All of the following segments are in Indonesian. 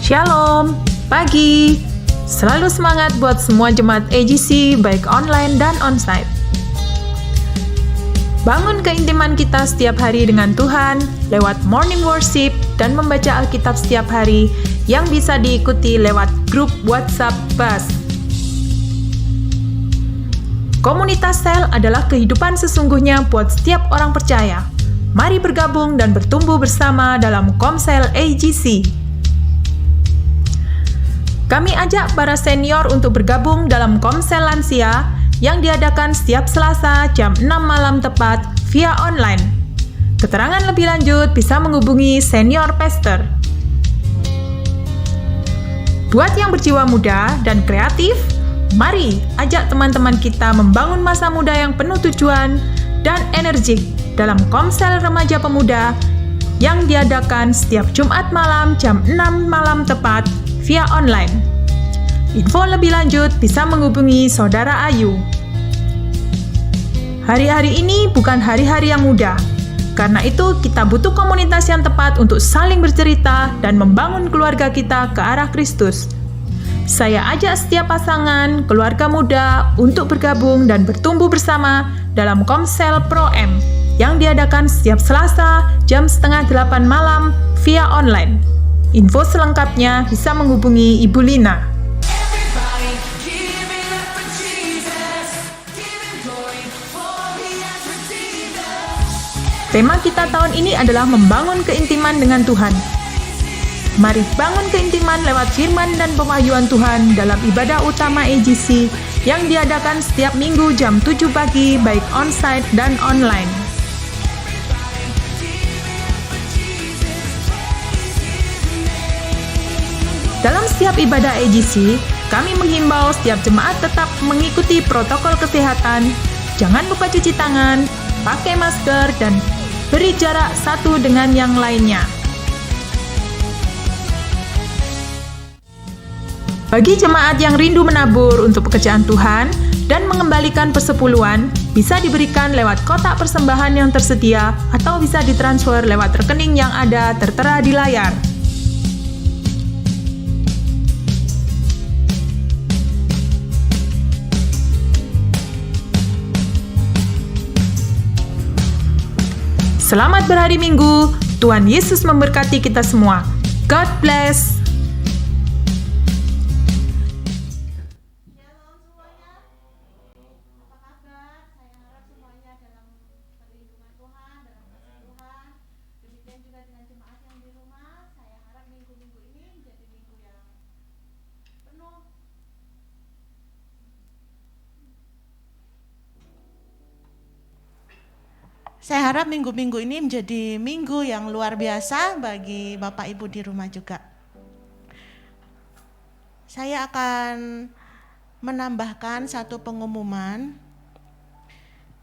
Shalom, pagi. Selalu semangat buat semua jemaat AGC baik online dan onsite. Bangun keintiman kita setiap hari dengan Tuhan lewat morning worship dan membaca Alkitab setiap hari yang bisa diikuti lewat grup WhatsApp BAS. Komunitas sel adalah kehidupan sesungguhnya buat setiap orang percaya. Mari bergabung dan bertumbuh bersama dalam Komsel AGC. Kami ajak para senior untuk bergabung dalam Komsel Lansia yang diadakan setiap Selasa jam 6 malam tepat via online. Keterangan lebih lanjut bisa menghubungi senior pastor. Buat yang berjiwa muda dan kreatif, mari ajak teman-teman kita membangun masa muda yang penuh tujuan dan energik dalam Komsel Remaja Pemuda yang diadakan setiap Jumat malam jam 6 malam tepat via online. Info lebih lanjut bisa menghubungi Saudara Ayu. Hari-hari ini bukan hari-hari yang mudah. Karena itu kita butuh komunitas yang tepat untuk saling bercerita dan membangun keluarga kita ke arah Kristus. Saya ajak setiap pasangan, keluarga muda untuk bergabung dan bertumbuh bersama dalam Komsel Pro M yang diadakan setiap Selasa jam 7:30 malam via online. Info selengkapnya bisa menghubungi Ibu Lina. Tema kita tahun ini adalah membangun keintiman dengan Tuhan. Mari bangun keintiman lewat firman dan pewahyuan Tuhan dalam ibadah utama AGC yang diadakan setiap minggu jam 7 pagi baik onsite dan online. Dalam setiap ibadah AGC, kami menghimbau setiap jemaat tetap mengikuti protokol kesehatan, jangan lupa cuci tangan, pakai masker, dan beri jarak satu dengan yang lainnya. Bagi jemaat yang rindu menabur untuk pekerjaan Tuhan dan mengembalikan persepuluhan, bisa diberikan lewat kotak persembahan yang tersedia atau bisa ditransfer lewat rekening yang ada tertera di layar. Selamat berhari Minggu, Tuhan Yesus memberkati kita semua. God bless. Shalom semuanya, apa kabar? Saya harap semuanya dalam perlindungan Tuhan, dalam kasih Tuhan. Demikian juga dengan jemaat yang di rumah. Saya harap minggu-minggu ini menjadi minggu yang penuh. Saya harap minggu-minggu ini menjadi minggu yang luar biasa bagi Bapak Ibu di rumah juga. Saya akan menambahkan satu pengumuman.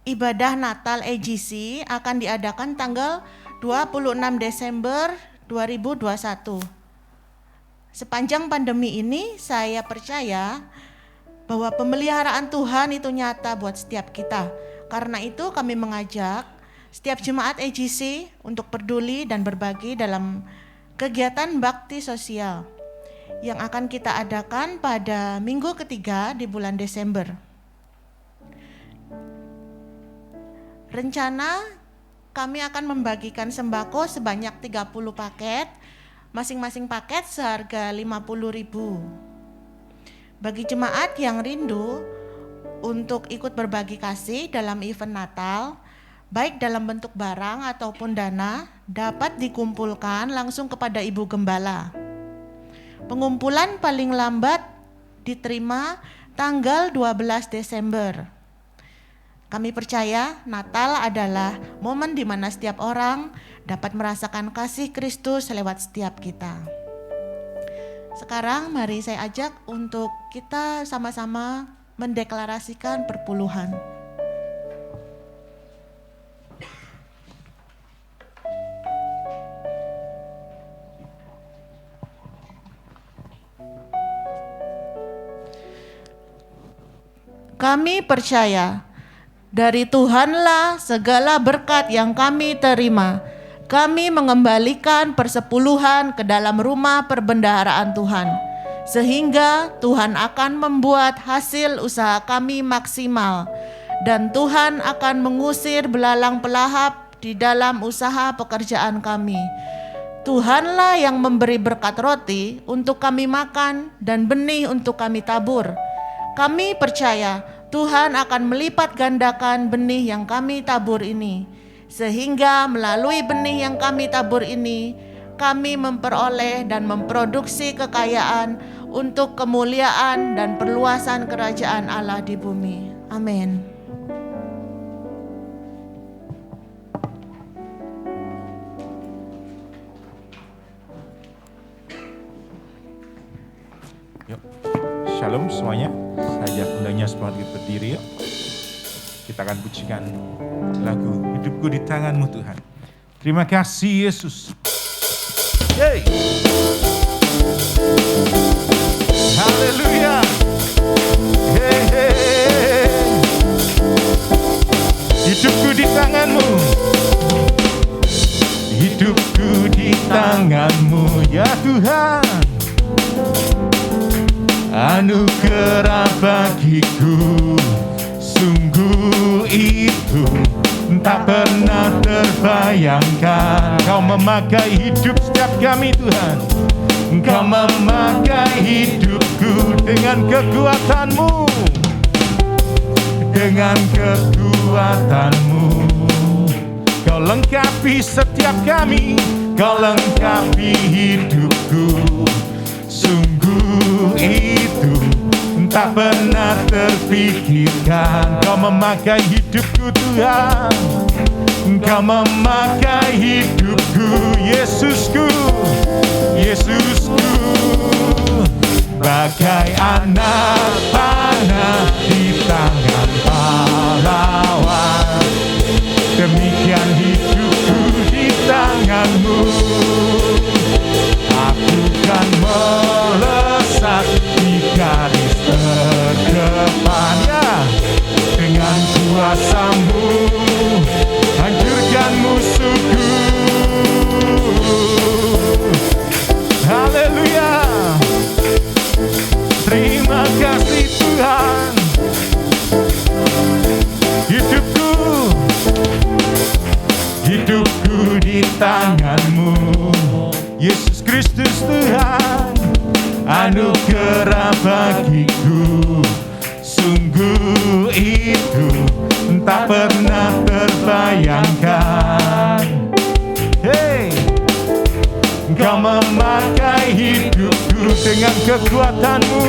Ibadah Natal AGC akan diadakan tanggal 26 Desember 2021. Sepanjang pandemi ini saya percaya bahwa pemeliharaan Tuhan itu nyata buat setiap kita. Karena itu kami mengajak setiap jemaat AGC untuk peduli dan berbagi dalam kegiatan bakti sosial yang akan kita adakan pada minggu ketiga di bulan Desember. Rencana kami akan membagikan sembako sebanyak 30 paket, masing-masing paket seharga 50.000. Bagi jemaat yang rindu untuk ikut berbagi kasih dalam event Natal, baik dalam bentuk barang ataupun dana, dapat dikumpulkan langsung kepada Ibu Gembala. Pengumpulan paling lambat diterima tanggal 12 Desember. Kami percaya Natal adalah momen di mana setiap orang dapat merasakan kasih Kristus lewat setiap kita. Sekarang mari saya ajak untuk kita sama-sama mendeklarasikan perpuluhan. Kami percaya dari Tuhanlah segala berkat yang kami terima kami mengembalikan persepuluhan ke dalam rumah perbendaharaan Tuhan, sehingga Tuhan akan membuat hasil usaha kami maksimal, dan Tuhan akan mengusir belalang pelahap di dalam usaha pekerjaan kami. Tuhanlah yang memberi berkat roti untuk kami makan dan benih untuk kami tabur. Kami percaya Tuhan akan melipat gandakan benih yang kami tabur ini, sehingga melalui benih yang kami tabur ini, kami memperoleh dan memproduksi kekayaan untuk kemuliaan dan perluasan kerajaan Allah di bumi. Amin. Yuk, shalom semuanya. Saya undangnya semua kita berdiri yuk. Kita akan pujikan lagu Hidupku di Tangan-Mu Tuhan. Terima kasih Yesus. Yeay. Haleluya. Hey, hey. Hidupku di tangan-Mu. Hidupku di tangan-Mu ya Tuhan. Anugerah bagiku, sungguh itu tak pernah terbayangkan. Kau memakai hidup setiap kami Tuhan. Kau memakai hidupku dengan kekuatan-Mu, dengan kekuatan-Mu. Kau lengkapi setiap kami, Kau lengkapi hidupku. Sungguh itu tak pernah terpikirkan. Kau memakai hidupku Tuhan. Kau memakai hidupku Yesusku, Yesusku. Bagai anak panah di tangan pahlawan, demikian hidupku di tangan-Mu. Aku kan melesat di garis terdepannya. Dengan kuasa-Mu hancurkan musuhku. Haleluya. Terima kasih Tuhan. Hidupku, hidupku di tangan-Mu Yesus Kristus Tuhan. Anugerah bagiku, sungguh itu tak pernah terbayangkan. Hey, Kau memakai hidupku dengan kekuatan-Mu,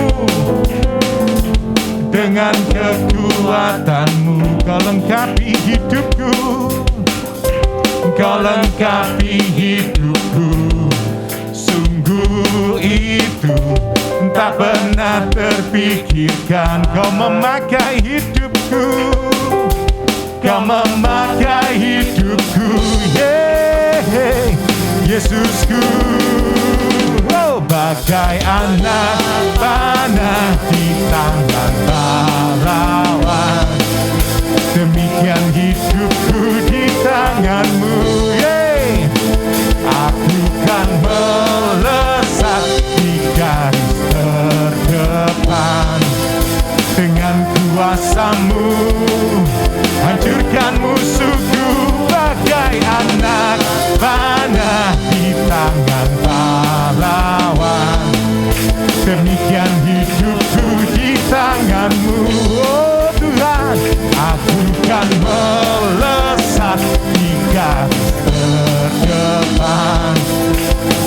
dengan kekuatan-Mu. Kau lengkapi hidupku, Kau lengkapi hidupku. Sungguh itu tak pernah terpikirkan. Kau memakai hidupku, Kau memakai hidupku. Yeah, Yesusku. Oh, bagai anak panah di tangan pahlawan, demikian hidupku di tangan-Mu. Yeah. Aku kan melesat di garis terdepan. Dengan kuasa-Mu hancurkan musuhku. Bagai anak panah di tangan pahlawan, demikian hidupku di tangan-Mu. Oh Tuhan, aku kan melesat di garis terdepan.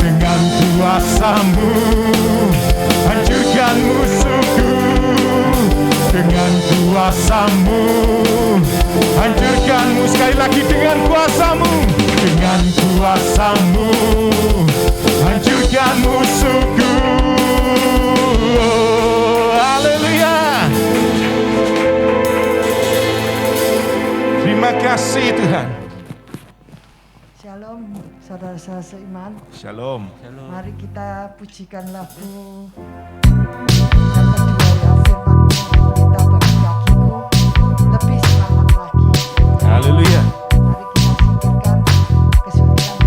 Dengan kuasa-Mu hancurkan musuhku. Dengan kuasa-Mu hancurkanmu. Sekali lagi, dengan kuasa-Mu. Dengan kuasa-Mu hancurkan musuhku. Haleluya. Terima kasih Tuhan. Shalom, saudara-saudara seiman. Shalom. Mari kita pujikan lagu yang kedua ya, firman-Mu berita bagi kakiku, lebih semangat lagi. Haleluya. Mari kita singkirkan kesulitan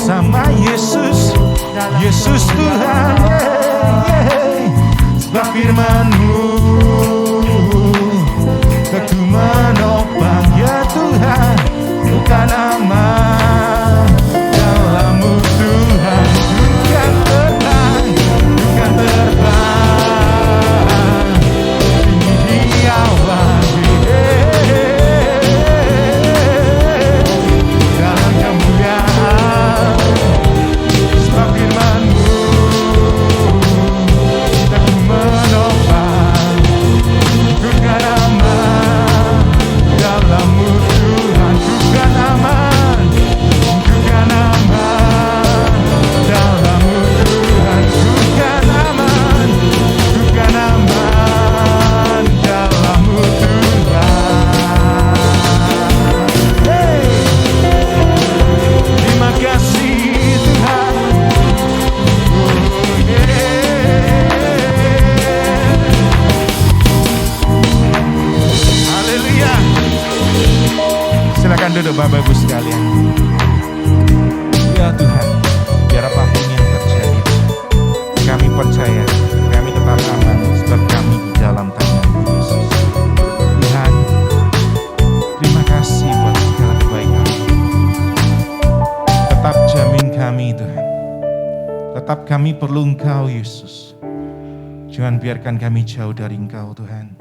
bersama Yesus, Yesus Tuhan, sebab firman-Mu Aku menopang ya Tuhan, bukan aman dalam-Mu Tuhan, bukan terbang, tinggi di awan, dalam kemuliaan, sebab firman-Mu Aku menopang, bukan aman dalam-Mu Tuhan, bukan aman dalam-Mu Tuhan, bukan aman dalam-Mu Tuhan. Hey! Terima kasih Tuhan. Oh, yeah. Haleluya. Silakan duduk Bapak Ibu sekalian. Ya Tuhan, biar apapun yang terjadi, kami percaya, kami tetap aman, sebab kami di dalam tangan-Mu Yesus. Tuhan, terima kasih buat segala kebaikan. Tetap jamin kami Tuhan. Tetap kami perlu Engkau Yesus. Jangan biarkan kami jauh dari Engkau Tuhan.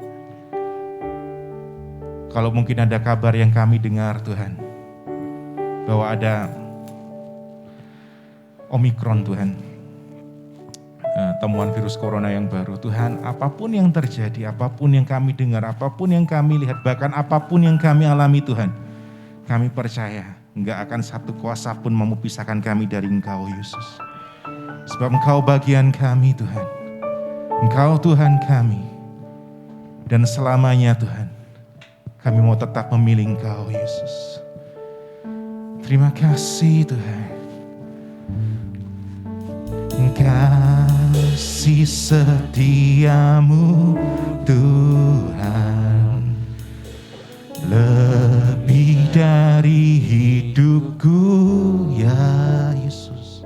Kalau mungkin ada kabar yang kami dengar Tuhan, bahwa ada Omikron Tuhan, temuan virus corona yang baru Tuhan, apapun yang terjadi, apapun yang kami dengar, apapun yang kami lihat, bahkan apapun yang kami alami Tuhan, kami percaya enggak akan satu kuasa pun memisahkan kami dari Engkau Yesus. Sebab Engkau bagian kami Tuhan, Engkau Tuhan kami, dan selamanya Tuhan kami mau tetap memilih Engkau Yesus. Terima kasih Tuhan. Kasih setiamu Tuhan lebih dari hidupku ya Yesus.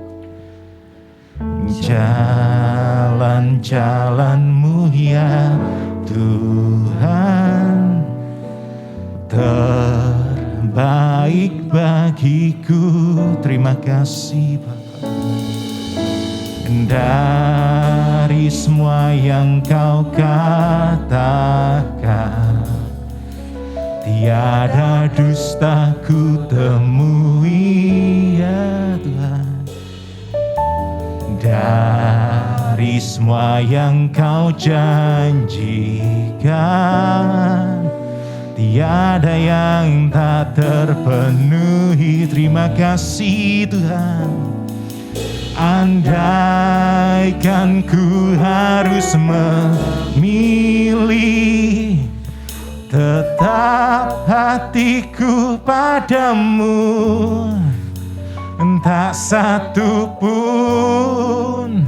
Jalan-jalan-Mu ya Tuhan terbaik bagiku. Terima kasih Bapa. Dari semua yang Kau katakan, tiada dusta ku temui ya Tuhan. Dari semua yang Kau janjikan, tiada yang tak terpenuhi. Terima kasih Tuhan. Andaikan ku harus memilih, tetap hatiku padamu, tak satu pun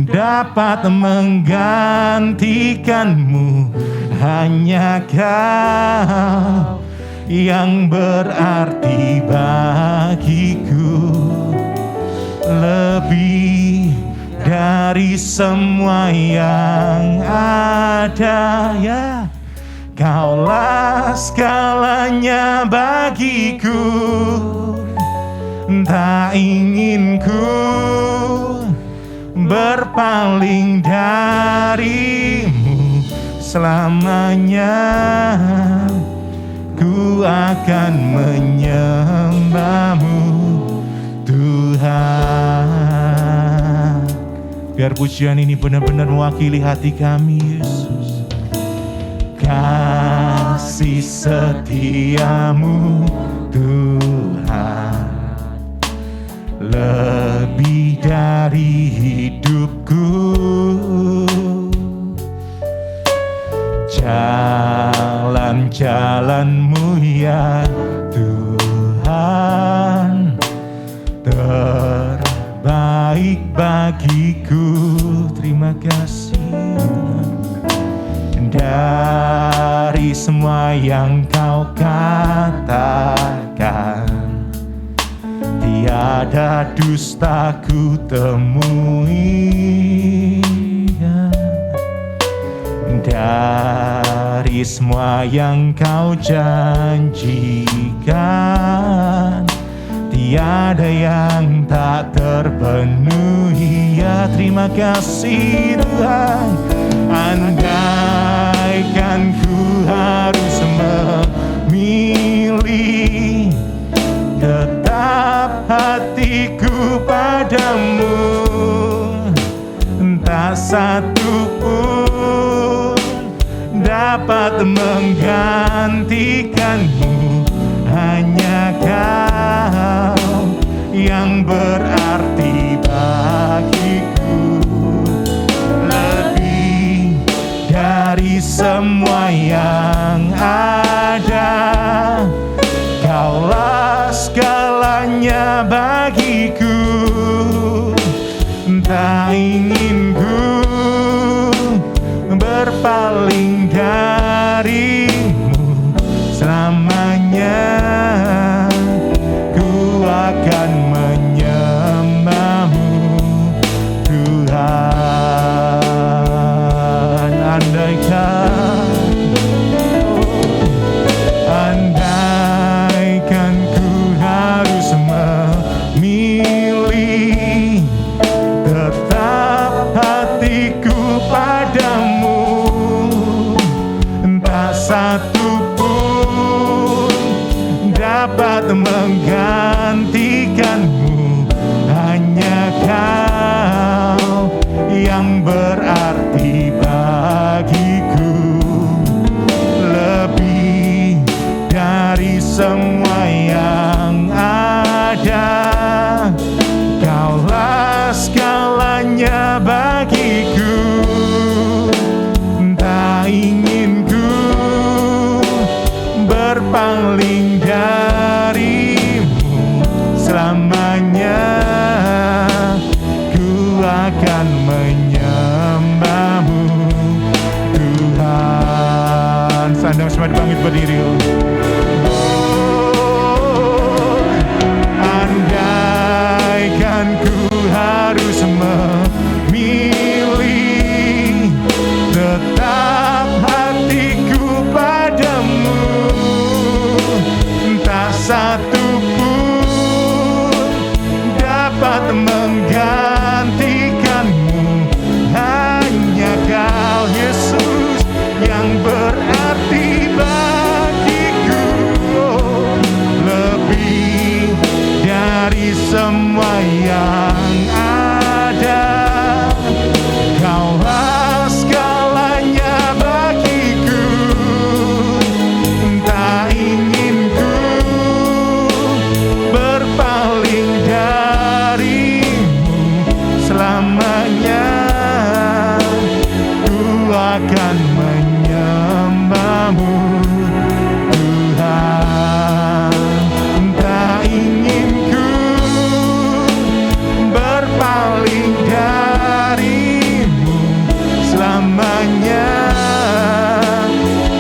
dapat menggantikanmu. Hanya Kau yang berarti bagiku, lebih dari semua yang ada ya. Kaulah segalanya bagiku, tak ingin ku berpaling darimu. Selamanya ku akan menyembah-Mu Tuhan. Biar pujian ini benar-benar mewakili hati kami Yesus. Kasih setiamu Tuhan lebih dari hidupku. Jalan-jalan-Mu ya Tuhan terbaik bagiku. Terima kasih Tuhan. Dari semua yang Kau katakan, tiada dusta ku temui. Dari semua yang kau janjikan, tiada yang tak terpenuhi. Ya terima kasih Tuhan. Andaikan ku harus memilih, tetap hatiku padamu, tak satu pun dapat menggantikanmu. Hanya kau yang berarti bagiku, lebih dari semua yang ada. Kaulah segalanya bagiku, tak ingin ku berpaling darimu selamanya. Ku akan menyembahmu Tuhan. Andaikan ku harus memilih, tetap hatiku padamu, tak satu pun dapat menggantikanmu. Hanya kau yang berarti bagiku, lebih dari semua yang ada. Kaulah segalanya bagiku, tak ingin ku berpaling darimu selamanya. Ku akan menyembahmu Tuhan. Sandang semua bangkit berdiri. Andaikan ku harus memilih, tetap hatiku padamu, tak satu pun dapat menggantikanmu. Hanya kau Yesus yang berarti bagiku, lebih dari semua yang ada. Kaulah segalanya bagiku, tak ingin ku berpaling darimu selamanya. Ku akan menyembahmu Tuhan. Tak ingin ku berpaling darimu selamanya.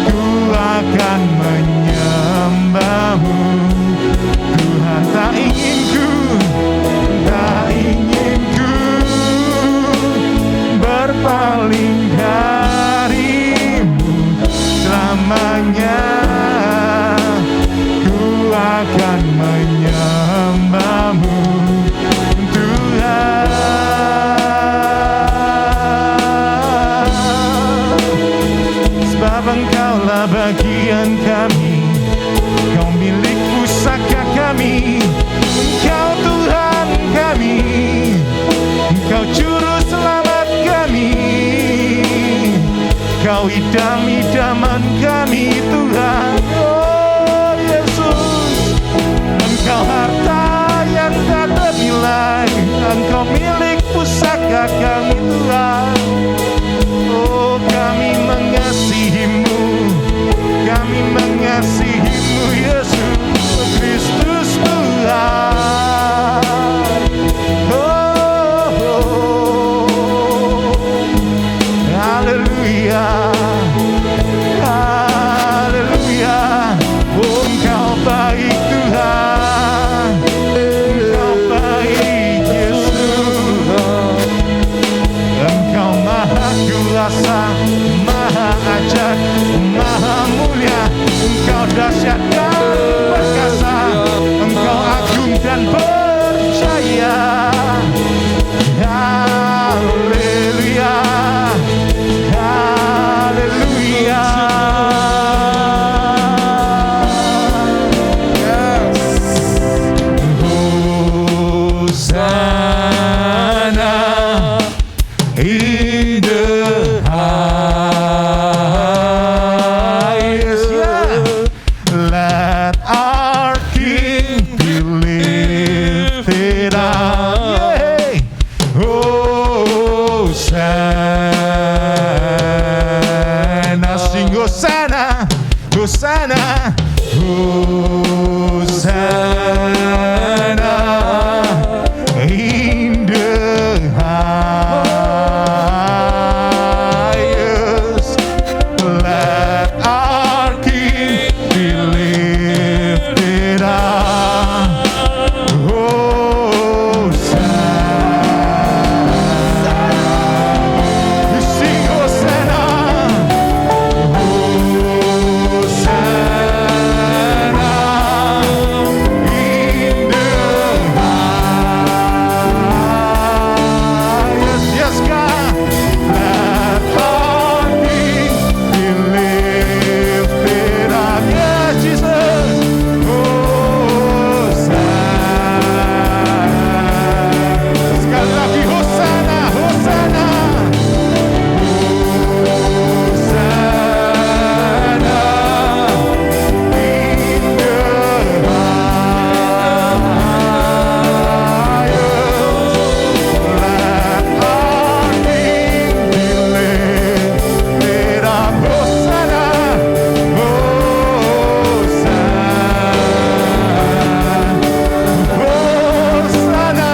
Ku akan menyembahmu Tuhan. Tak ingin ku berpaling darimu selamanya. Ku akan menyembahmu Tuhan. Sebab Engkaulah bagian kami, Kau milik pusaka kami, Engkau Tuhan kami, Engkau juru selamat kami, Kau idam-idaman kami Tuhan. Oh Yesus, Engkau harta yang tak ternilai, Engkau milik pusaka kami Tuhan. Oh kami mengasihimu, kami mengasihimu Yesus Kristus Tuhan. Oh, haleluya. percaya. Haleluya, haleluya. Hosana in the highest. Let our King be lifted up. Hosana, sing Hosana, Hosana, Hosana in the highest. Let our King be lifted up. Hosanna. We sing Hosanna. Hosanna in the highest. Yes, God. Let our King be lifted up. Yes, Jesus. Hosanna. Sekali lagi Hosanna, Hosanna. Hosanna in the highest. Let our King be lifted up. Hosanna, Hosanna, Hosanna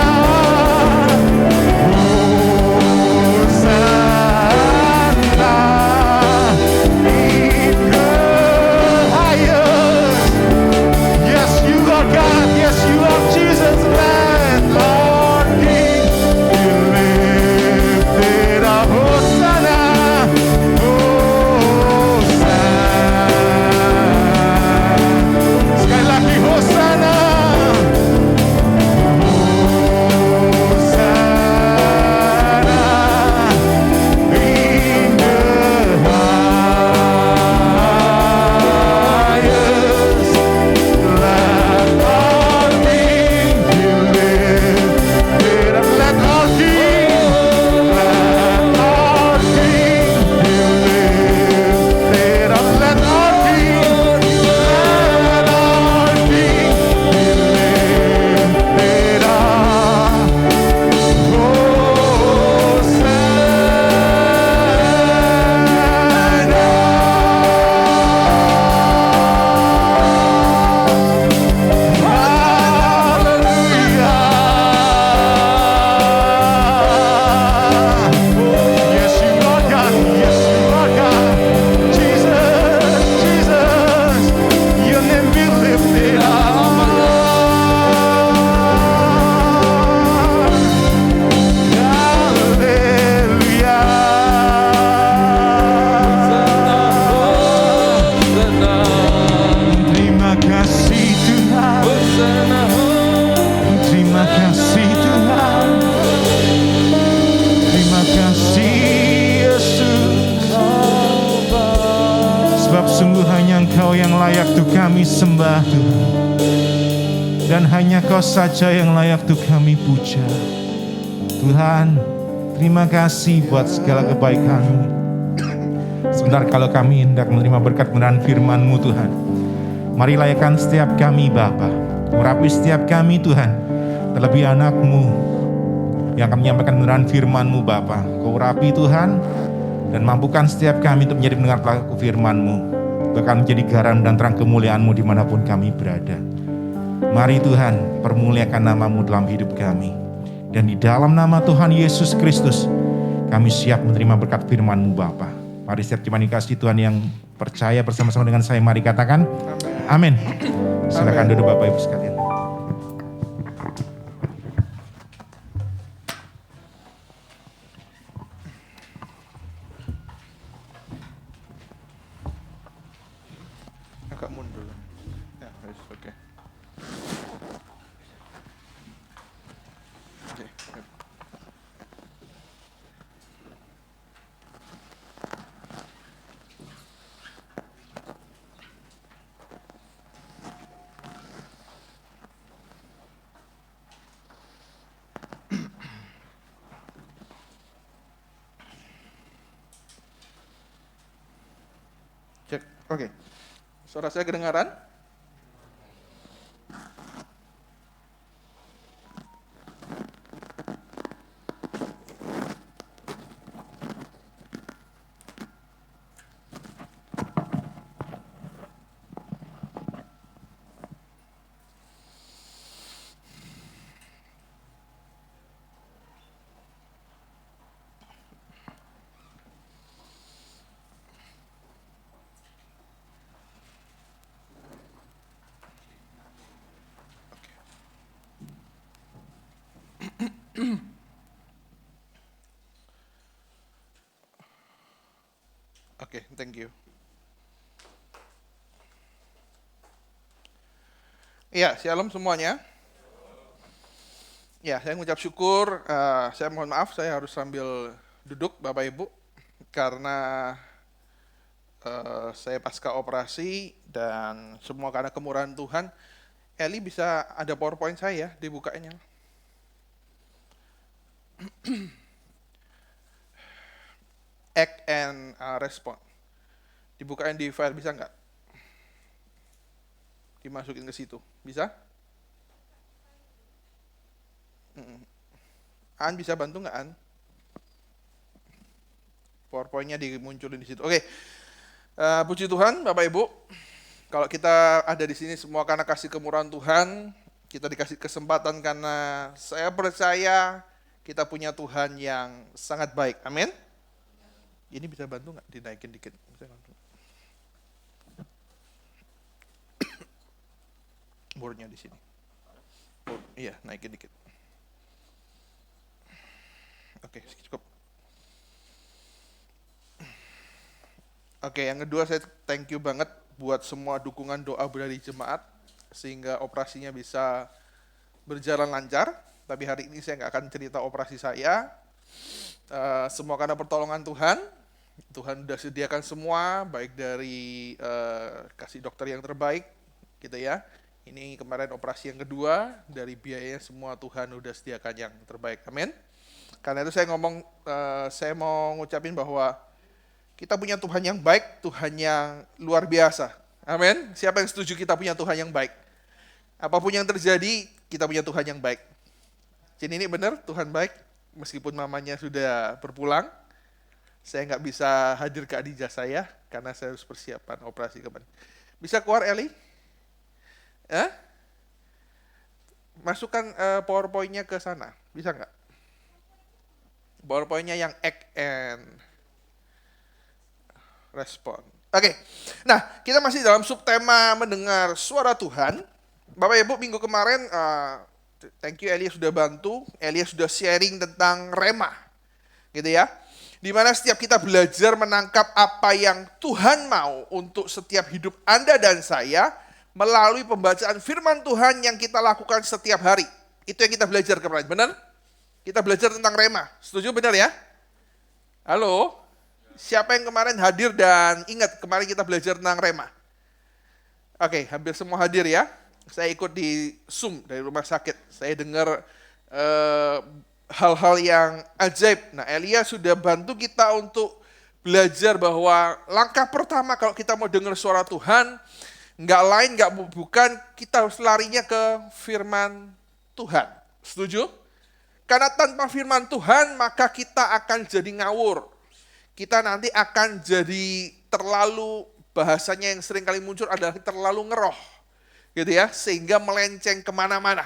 in the highest. Yes, you are God. Yes, you are Jesus. Let our King be lifted up. Hosanna, Hosanna. Sekali lagi Hosanna. Hosanna in the highest. Let our King be lifted up. Let our King, let our King be lifted up. Let our King, let our King be lifted up. Yes, you are God. Yes, you are God. Jesus, Jesus, your name be lifted up. Haleluya. Terima kasih Tuhan. Terima kasih Tuhan. Terima kasih Yesus. Sebab sungguh hanya Engkau yang layak tuh kami sembah Tuhan. Dan hanya Kau saja yang layak tuh kami puja. Tuhan, terima kasih buat segala kebaikan-Mu. Sebentar kalau kami hendak menerima berkat kebenaran firman-Mu Tuhan. Mari layakkan setiap kami Bapa, urapi setiap kami Tuhan, terlebih anak-Mu yang akan menyampaikan kebenaran firman-Mu Bapa. Kau urapi Tuhan, dan mampukan setiap kami untuk menjadi pendengar pelaku firman-Mu, bahkan menjadi garam dan terang kemuliaan-Mu dimanapun kami berada. Mari Tuhan, permuliakan nama-Mu dalam hidup kami. Dan di dalam nama Tuhan Yesus Kristus, kami siap menerima berkat firman-Mu Bapa. Mari setiap jemaat dikasih Tuhan yang percaya bersama-sama dengan saya, mari katakan amin. Silakan duduk Bapak Ibu sekalian. Agak mundur. Ya, oke. Cek. Oke. Suara saya kedengaran? Oke, thank you. Iya, shalom semuanya. Ya, saya mengucap syukur. Saya mohon maaf, saya harus sambil duduk, Bapak Ibu, karena saya pasca operasi dan semua karena kemurahan Tuhan. Eli bisa ada PowerPoint saya dibukanya. Act and respond. Dibukain di file bisa nggak? Dimasukin ke situ, bisa? An bisa bantu nggak An? PowerPoint-nya dimunculin di situ. Oke, puji Tuhan, Bapak Ibu. Kalau kita ada di sini semua karena kasih kemurahan Tuhan, kita dikasih kesempatan karena saya percaya kita punya Tuhan yang sangat baik. Amin. Ini bisa bantu nggak dinaikin dikit? Bisa bantu. Boardnya di sini. Iya, naikin dikit. Oke, cukup. Oke, yang kedua saya thank you banget buat semua dukungan doa dari jemaat sehingga operasinya bisa berjalan lancar. Tapi hari ini saya nggak akan cerita operasi saya. Semua karena pertolongan Tuhan. Tuhan sudah sediakan semua, baik dari kasih dokter yang terbaik, gitu ya. Ini kemarin operasi yang kedua, dari biayanya semua Tuhan sudah sediakan yang terbaik. Amin. Karena itu saya mau ngucapin bahwa kita punya Tuhan yang baik, Tuhan yang luar biasa. Amin. Siapa yang setuju kita punya Tuhan yang baik? Apapun yang terjadi, kita punya Tuhan yang baik. Jadi ini benar, Tuhan baik, meskipun mamanya sudah berpulang. Saya nggak bisa hadir ke Adijah saya, karena saya harus persiapan operasi kemarin. Bisa keluar, Eli? Masukkan PowerPoint-nya ke sana, bisa nggak? PowerPoint-nya yang act and respond. Oke, nah kita masih dalam subtema mendengar suara Tuhan. Bapak Ibu, minggu kemarin, thank you Elia sudah bantu, Elia sudah sharing tentang rema, gitu ya. Di mana setiap kita belajar menangkap apa yang Tuhan mau untuk setiap hidup Anda dan saya melalui pembacaan firman Tuhan yang kita lakukan setiap hari. Itu yang kita belajar kemarin, benar? Kita belajar tentang rema, setuju benar ya? Halo? Siapa yang kemarin hadir dan ingat kemarin kita belajar tentang rema? Oke, hampir semua hadir ya. Saya ikut di Zoom dari rumah sakit. Saya dengar hal-hal yang ajaib. Nah, Elia sudah bantu kita untuk belajar bahwa langkah pertama kalau kita mau dengar suara Tuhan, nggak lain, nggak bukan, kita harus larinya ke firman Tuhan. Setuju? Karena tanpa firman Tuhan, maka kita akan jadi ngawur. Kita nanti akan jadi terlalu, bahasanya yang sering kali muncul adalah terlalu ngeroh. Gitu ya, sehingga melenceng kemana-mana.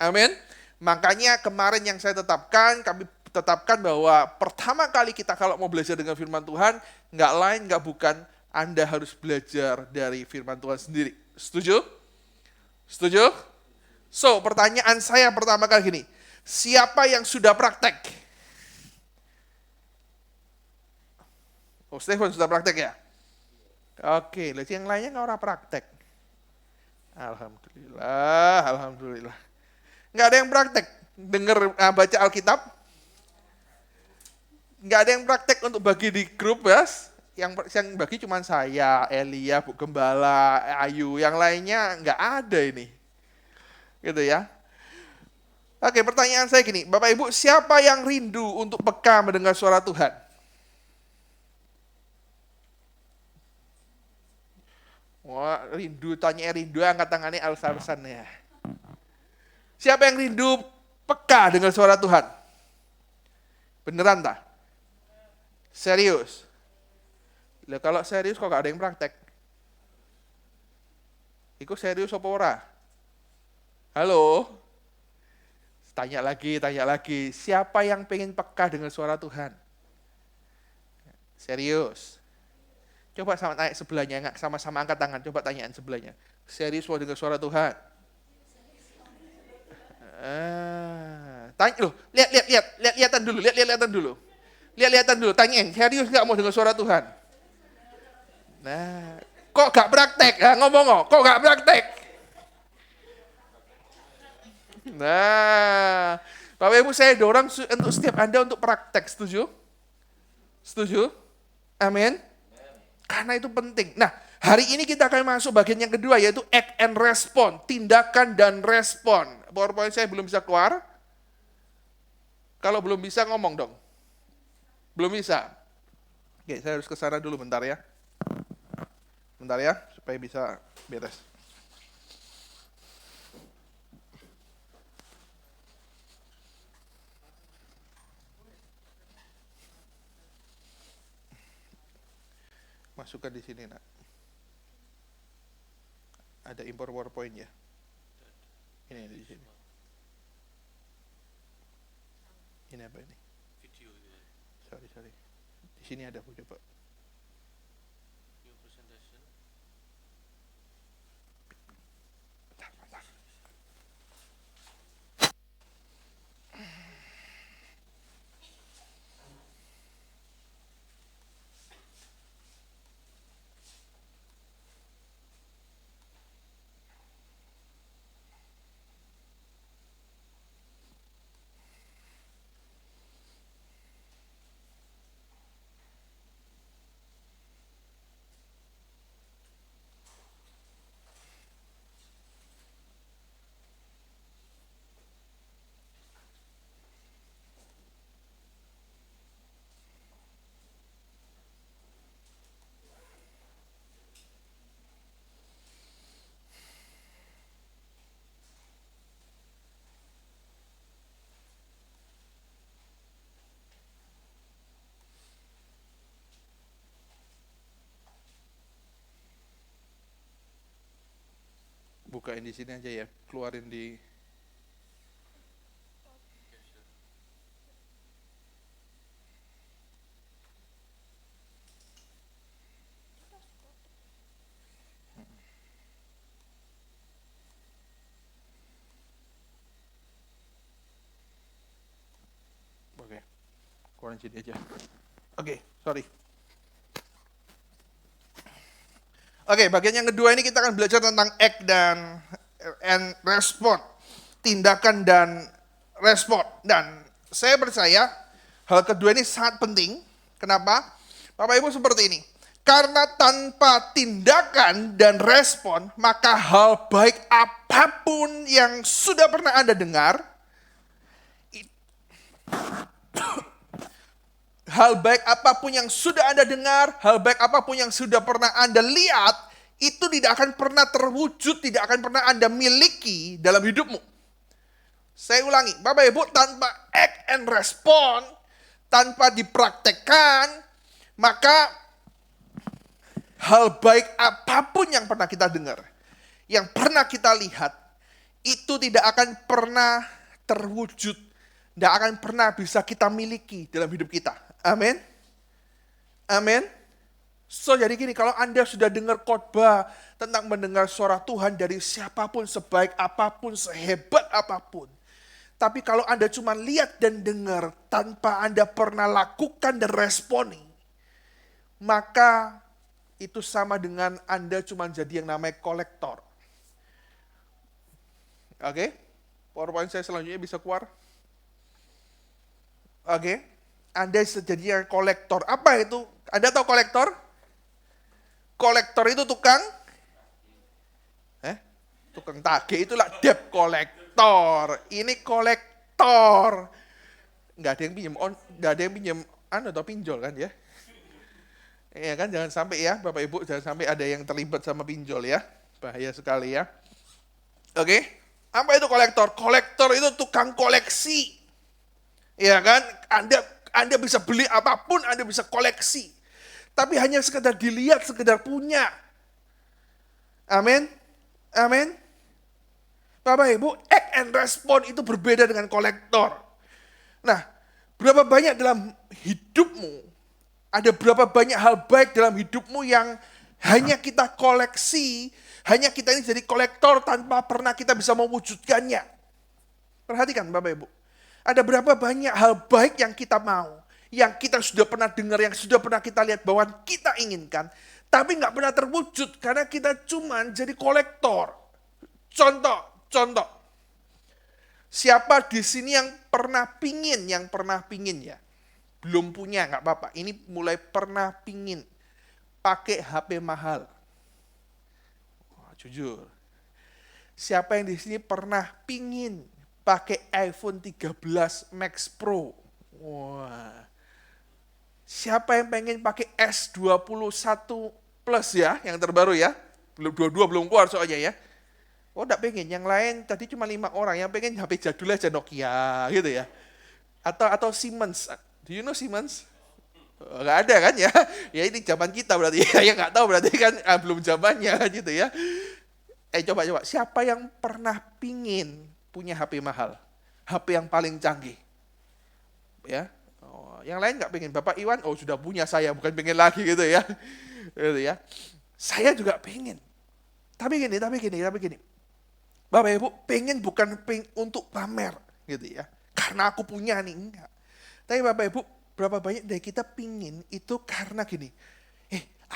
Amin. Makanya kemarin yang saya kami tetapkan bahwa pertama kali kita kalau mau belajar dengan firman Tuhan, nggak lain, nggak bukan, Anda harus belajar dari firman Tuhan sendiri. Setuju? Setuju? So, pertanyaan saya pertama kali gini, siapa yang sudah praktek? Oh, Stefan sudah praktek ya? Oke, lihat yang lainnya nggak orang praktek. Alhamdulillah, alhamdulillah. Nggak ada yang praktek, baca Alkitab. Nggak ada yang praktek untuk bagi di grup, Bas. Yang bagi cuma saya, Elia, Bu Gembala, Ayu. Yang lainnya nggak ada ini. Gitu ya. Oke, pertanyaan saya gini, Bapak Ibu, siapa yang rindu untuk peka mendengar suara Tuhan? Oh, rindu, tanya rindu, angkat tangannya Al-Sarsan ya. Siapa yang rindu peka dengan suara Tuhan? Beneran tak? Serius? Lah kalau serius kok gak ada yang praktek? Iku serius apa ora? Halo? Tanya lagi. Siapa yang pengen peka dengan suara Tuhan? Serius? Coba sama tanya sebelahnya, sama-sama angkat tangan. Coba tanyaan sebelahnya. Serius mau dengar suara Tuhan? Tanya loh, lihatan dulu. Lihat-lihatan dulu. Tanyain, serius nggak mau dengar suara Tuhan? Nah, kok nggak praktek? Ngomong, kok nggak praktek? Nah, Bapak Ibu saya dorong untuk setiap Anda untuk praktek, setuju? Setuju? Amin. Karena itu penting. Nah, hari ini kita akan masuk bagian yang kedua, yaitu act and respond. Tindakan dan respon. PowerPoint saya belum bisa keluar. Kalau belum bisa ngomong dong. Belum bisa. Oke, saya harus ke sana dulu bentar ya. Bentar ya, supaya bisa beres. Masukkan di sini, Nak. Ada impor PowerPoint ya. Ini di sini. Ini apa ini? Video. Sorry. Di sini ada, Bu, coba. New presentation. Bentar. Bukain di sini aja ya, keluarin di Oke. Keluarin sini aja. Oke, sorry. Oke, bagian yang kedua ini kita akan belajar tentang act and respond. Tindakan dan respon. Dan saya percaya hal kedua ini sangat penting. Kenapa? Bapak Ibu seperti ini. Karena tanpa tindakan dan respon, maka hal baik apapun yang sudah pernah Anda dengar, hal baik apapun yang sudah Anda dengar, hal baik apapun yang sudah pernah Anda lihat, itu tidak akan pernah terwujud, tidak akan pernah Anda miliki dalam hidupmu. Saya ulangi, Bapak Ibu, tanpa act and respond, tanpa dipraktekkan, maka hal baik apapun yang pernah kita dengar, yang pernah kita lihat, itu tidak akan pernah terwujud, tidak akan pernah bisa kita miliki dalam hidup kita. Amin. Amin. So jadi gini, kalau Anda sudah dengar khotbah tentang mendengar suara Tuhan dari siapapun, sebaik apapun, sehebat apapun, tapi kalau Anda cuma lihat dan dengar tanpa Anda pernah lakukan dan responi, maka itu sama dengan Anda cuma jadi yang namanya kolektor. Oke? PowerPoint saya selanjutnya bisa keluar. Oke? Anda jadi yang kolektor. Apa itu? Anda tahu kolektor? Kolektor itu tukang? Tukang tagih, itulah debt kolektor. Ini kolektor. Nggak ada yang pinjam, atau pinjol kan ya? Ya kan, jangan sampai ya, Bapak Ibu, jangan sampai ada yang terlibat sama pinjol ya. Bahaya sekali ya. Oke, apa itu kolektor? Kolektor itu tukang koleksi. Ya kan, Anda bisa beli apapun, Anda bisa koleksi. Tapi hanya sekedar dilihat, sekedar punya. Amin. Amin. Bapak Ibu, act and respond itu berbeda dengan kolektor. Nah, berapa banyak dalam hidupmu, ada berapa banyak hal baik dalam hidupmu yang hanya kita koleksi, hanya kita ini jadi kolektor tanpa pernah kita bisa mewujudkannya. Perhatikan Bapak Ibu, ada berapa banyak hal baik yang kita mau, yang kita sudah pernah dengar, yang sudah pernah kita lihat bahwa kita inginkan, tapi nggak pernah terwujud karena kita cuman jadi kolektor. Contoh, siapa di sini yang pernah pingin ya, belum punya nggak apa-apa, ini mulai pernah pingin pakai HP mahal. Wah, jujur, siapa yang di sini pernah pingin pakai iPhone 13 Max Pro? Wah, siapa yang pengen pakai S21 Plus ya, yang terbaru ya? Belum, dua belum keluar soalnya ya. Oh, enggak pengen. Yang lain tadi cuma 5 orang yang pengen HP jadul aja Nokia gitu ya. Atau Siemens. Do you know Siemens? Enggak ada kan ya? Ya ini zaman kita berarti ya. Ya enggak tahu berarti kan belum zamannya gitu ya. Coba. Siapa yang pernah pingin punya HP mahal? HP yang paling canggih? Ya. Oh, yang lain enggak pengen. Bapak Iwan, oh sudah punya saya, bukan pengen lagi gitu ya. Gitu ya. Saya juga pengen. Tapi gini. Bapak Ibu, pengen bukan untuk pamer gitu ya. Karena aku punya nih, enggak. Tapi Bapak Ibu, berapa banyak dari kita pingin itu karena gini.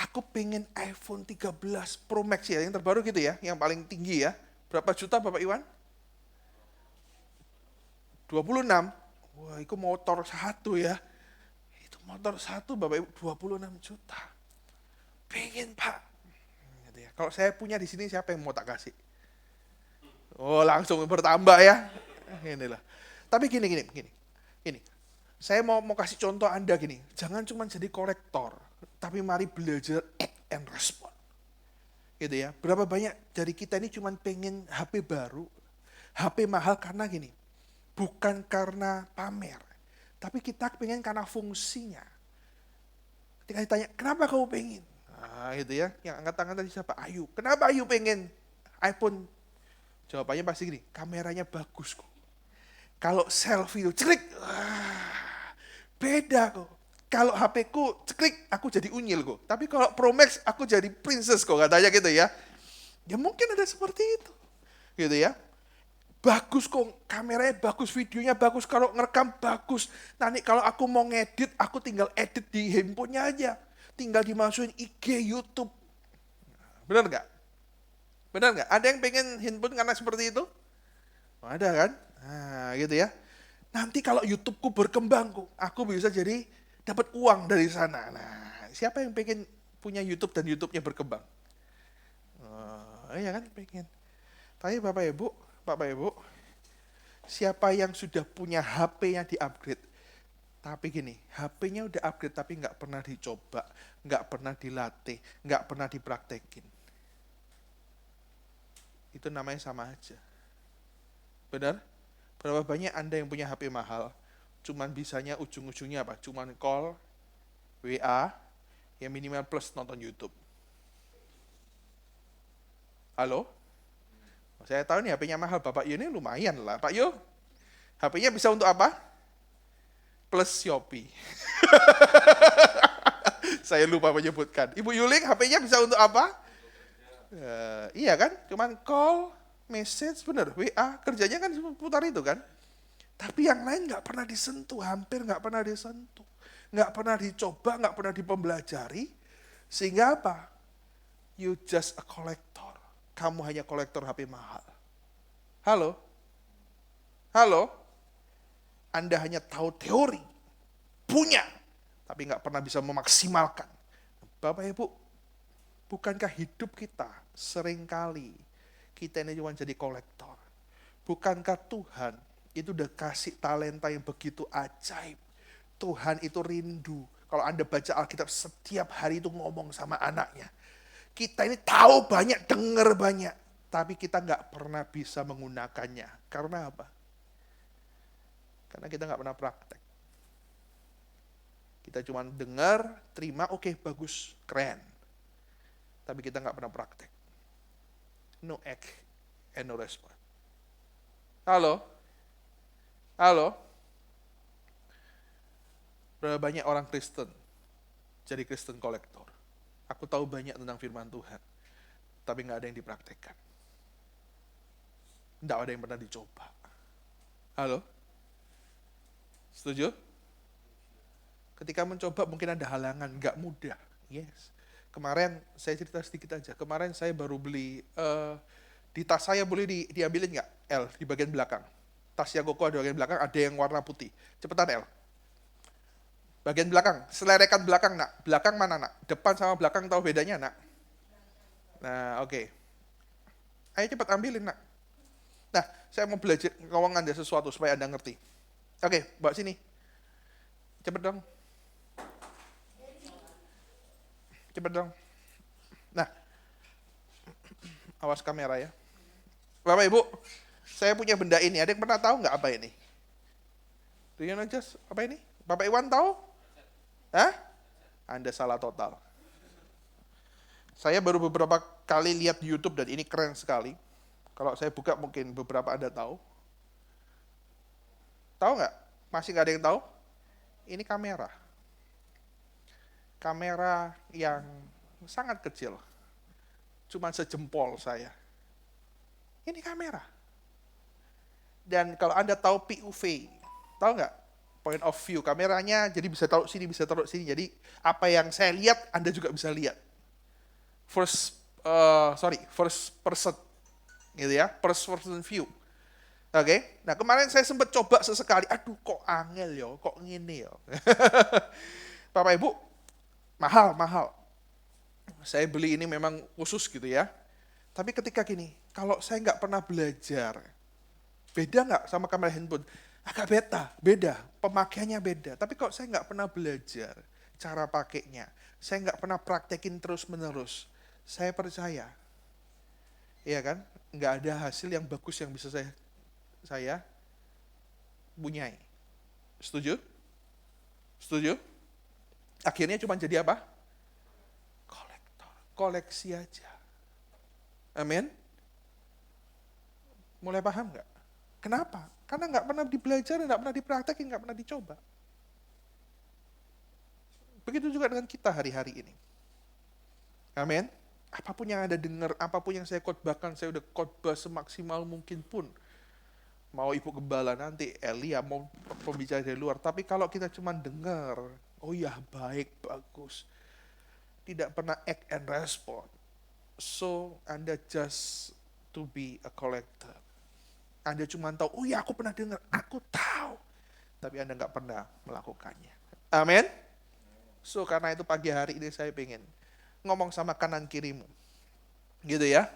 Aku pengen iPhone 13 Pro Max ya, yang terbaru gitu ya, yang paling tinggi ya. Berapa juta Bapak Iwan? 26. Wah, itu motor satu ya. Itu motor satu Bapak Ibu 26 juta. Pengen Pak. Gitu ya. Kalau saya punya di sini siapa yang mau tak kasih? Oh, langsung bertambah ya. Inilah. Tapi gini. Saya mau kasih contoh Anda gini. Jangan cuma jadi kolektor, tapi mari belajar act and respond. Gitu ya. Berapa banyak dari kita ini cuma pengen HP baru, HP mahal karena gini. Bukan karena pamer, tapi kita pengen karena fungsinya. Ketika ditanya, kenapa kamu pengen? Nah, gitu ya. Yang angkat tangan tadi siapa? Ayu. Kenapa Ayu pengen iPhone? Jawabannya pasti gini, kameranya bagus kok. Kalau selfie itu ceklik, beda kok. Kalau HP ku ceklik, aku jadi unyil kok. Tapi kalau Pro Max, aku jadi princess kok, katanya gitu ya. Ya mungkin ada seperti itu. Gitu ya. Bagus kok, kameranya bagus, videonya bagus, kalau ngerekam bagus. Nanti kalau aku mau ngedit, aku tinggal edit di handphonenya aja. Tinggal dimasukin IG, YouTube. Benar nggak? Benar nggak? Ada yang pengen handphone karena seperti itu? Oh, ada kan? Nah, gitu ya. Nanti kalau YouTube-ku berkembang, aku bisa jadi dapat uang dari sana. Nah, siapa yang pengen punya YouTube dan YouTube-nya berkembang? Oh, iya kan? Pengen. Tapi Bapak Ibu, siapa yang sudah punya HP yang di-upgrade? Tapi gini, HP-nya udah upgrade tapi nggak pernah dicoba, nggak pernah dilatih, nggak pernah dipraktekin. Itu namanya sama aja. Benar? Berapa banyak Anda yang punya HP mahal, cuman bisanya ujung-ujungnya apa? Cuman call, WA, yang minimal plus nonton YouTube. Halo? Saya tahu nih HP-nya mahal, Bapak Yo ini lumayan lah. Pak Yo, HP-nya bisa untuk apa? Plus Shopee. Saya lupa menyebutkan. Ibu Yuling, HP-nya bisa untuk apa? Iya kan, cuman call, message, bener, WA, kerjanya kan putar itu kan. Tapi yang lain nggak pernah disentuh, hampir nggak pernah disentuh. Nggak pernah dicoba, nggak pernah dipelajari. Sehingga apa? You just a collector. Kamu hanya kolektor HP mahal. Halo? Anda hanya tahu teori, punya, tapi nggak pernah bisa memaksimalkan. Bapak Ibu, bukankah hidup kita seringkali kita ini cuma jadi kolektor? Bukankah Tuhan itu udah kasih talenta yang begitu ajaib? Tuhan itu rindu Kalau Anda baca Alkitab setiap hari itu ngomong sama anaknya. Kita ini tahu banyak, dengar banyak. Tapi kita nggak pernah bisa menggunakannya. Karena apa? Karena kita nggak pernah praktek. Kita cuma dengar, terima, oke, bagus, keren. Tapi kita nggak pernah praktek. No act and no response. Halo? Halo? Berapa banyak orang Kristen jadi Kristen kolektor? Aku tahu banyak tentang firman Tuhan, tapi nggak ada yang dipraktekkan. Nggak ada yang pernah dicoba. Halo? Setuju? Ketika mencoba mungkin ada halangan, nggak mudah. Yes. Kemarin saya cerita sedikit aja. Kemarin saya baru beli, di tas saya boleh diambilin nggak? L, di bagian belakang. Tasnya Koko ada bagian belakang, ada yang warna putih. Cepetan L. Bagian belakang, selerekan belakang nak. Belakang mana nak? Depan sama belakang tahu bedanya nak? Nah oke. Ayo cepat ambilin nak. Nah saya mau belajar ngomong Anda sesuatu supaya Anda ngerti. Oke, bawa sini. Cepet dong. Cepet dong. Nah, awas kamera ya. Bapak Ibu, saya punya benda ini. Ada yang pernah tahu nggak apa ini? Do you know just apa ini? Bapak Iwan tahu? Hah? Anda salah total. Saya baru beberapa kali lihat di YouTube dan ini keren sekali. Kalau saya buka mungkin beberapa Anda tahu. Tahu nggak? Masih nggak ada yang tahu? Ini kamera. Kamera yang sangat kecil. Cuma sejempol saya. Ini kamera. Dan kalau Anda tahu POV, tahu nggak? Point of view, kameranya jadi bisa taruh sini, bisa taruh sini. Jadi apa yang saya lihat, Anda juga bisa lihat. First person, gitu ya, first person view. Oke, nah kemarin saya sempat coba sesekali, aduh kok angel yo, kok ngene yo. Bapak Ibu, mahal. Saya beli ini memang khusus gitu ya. Tapi ketika gini, kalau saya nggak pernah belajar, beda nggak sama kamera handphone? Agak beda, pemakaiannya beda. Tapi kalau saya nggak pernah belajar cara pakainya, saya nggak pernah praktekin terus-menerus, saya percaya, iya kan, nggak ada hasil yang bagus yang bisa saya punyai. Setuju? Setuju? Akhirnya cuma jadi apa? Kolektor, koleksi aja. Amin? Mulai paham nggak? Kenapa? Karena nggak pernah dipelajari, nggak pernah dipraktekin, nggak pernah dicoba. Begitu juga dengan kita hari-hari ini. Amin. Apapun yang Anda dengar, apapun yang saya khotbahkan, saya udah khotbah semaksimal mungkin pun. Mau ibu gembala nanti, Elia, mau pembicara dari luar. Tapi kalau kita cuma dengar, oh ya baik, bagus. Tidak pernah act and respond. So, Anda just to be a collector. Anda cuma tahu, oh ya aku pernah dengar, aku tahu. Tapi Anda nggak pernah melakukannya. Amin. So karena itu pagi hari ini saya pengen ngomong sama kanan kirimu. Gitu ya.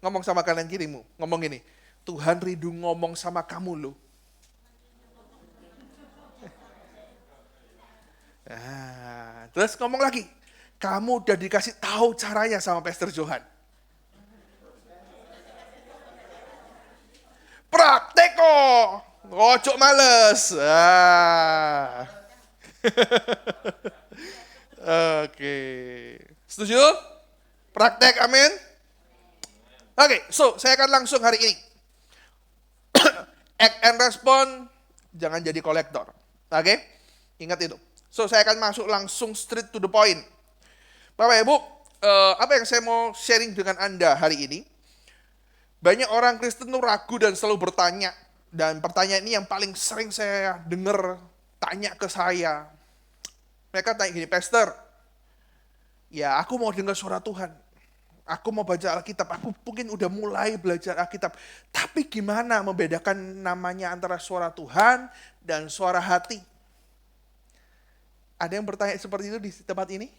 Ngomong sama kanan kirimu. Ngomong gini, Tuhan rindu ngomong sama kamu loh. Nah, terus ngomong lagi, kamu udah dikasih tahu caranya sama Pastor Johan. Praktek kok, ojo males. Oke, setuju? Praktek, amin. Oke, so saya akan langsung hari ini. Act and respond, jangan jadi kolektor. Oke, ingat itu. So saya akan masuk langsung straight to the point. Bapak Ibu, apa yang saya mau sharing dengan Anda hari ini? Banyak orang Kristen tuh ragu dan selalu bertanya. Dan pertanyaan ini yang paling sering saya dengar tanya ke saya. Mereka tanya gini, Pastor, ya aku mau dengar suara Tuhan. Aku mau baca Alkitab, aku mungkin udah mulai belajar Alkitab. Tapi gimana membedakan namanya antara suara Tuhan dan suara hati? Ada yang bertanya seperti itu di tempat ini?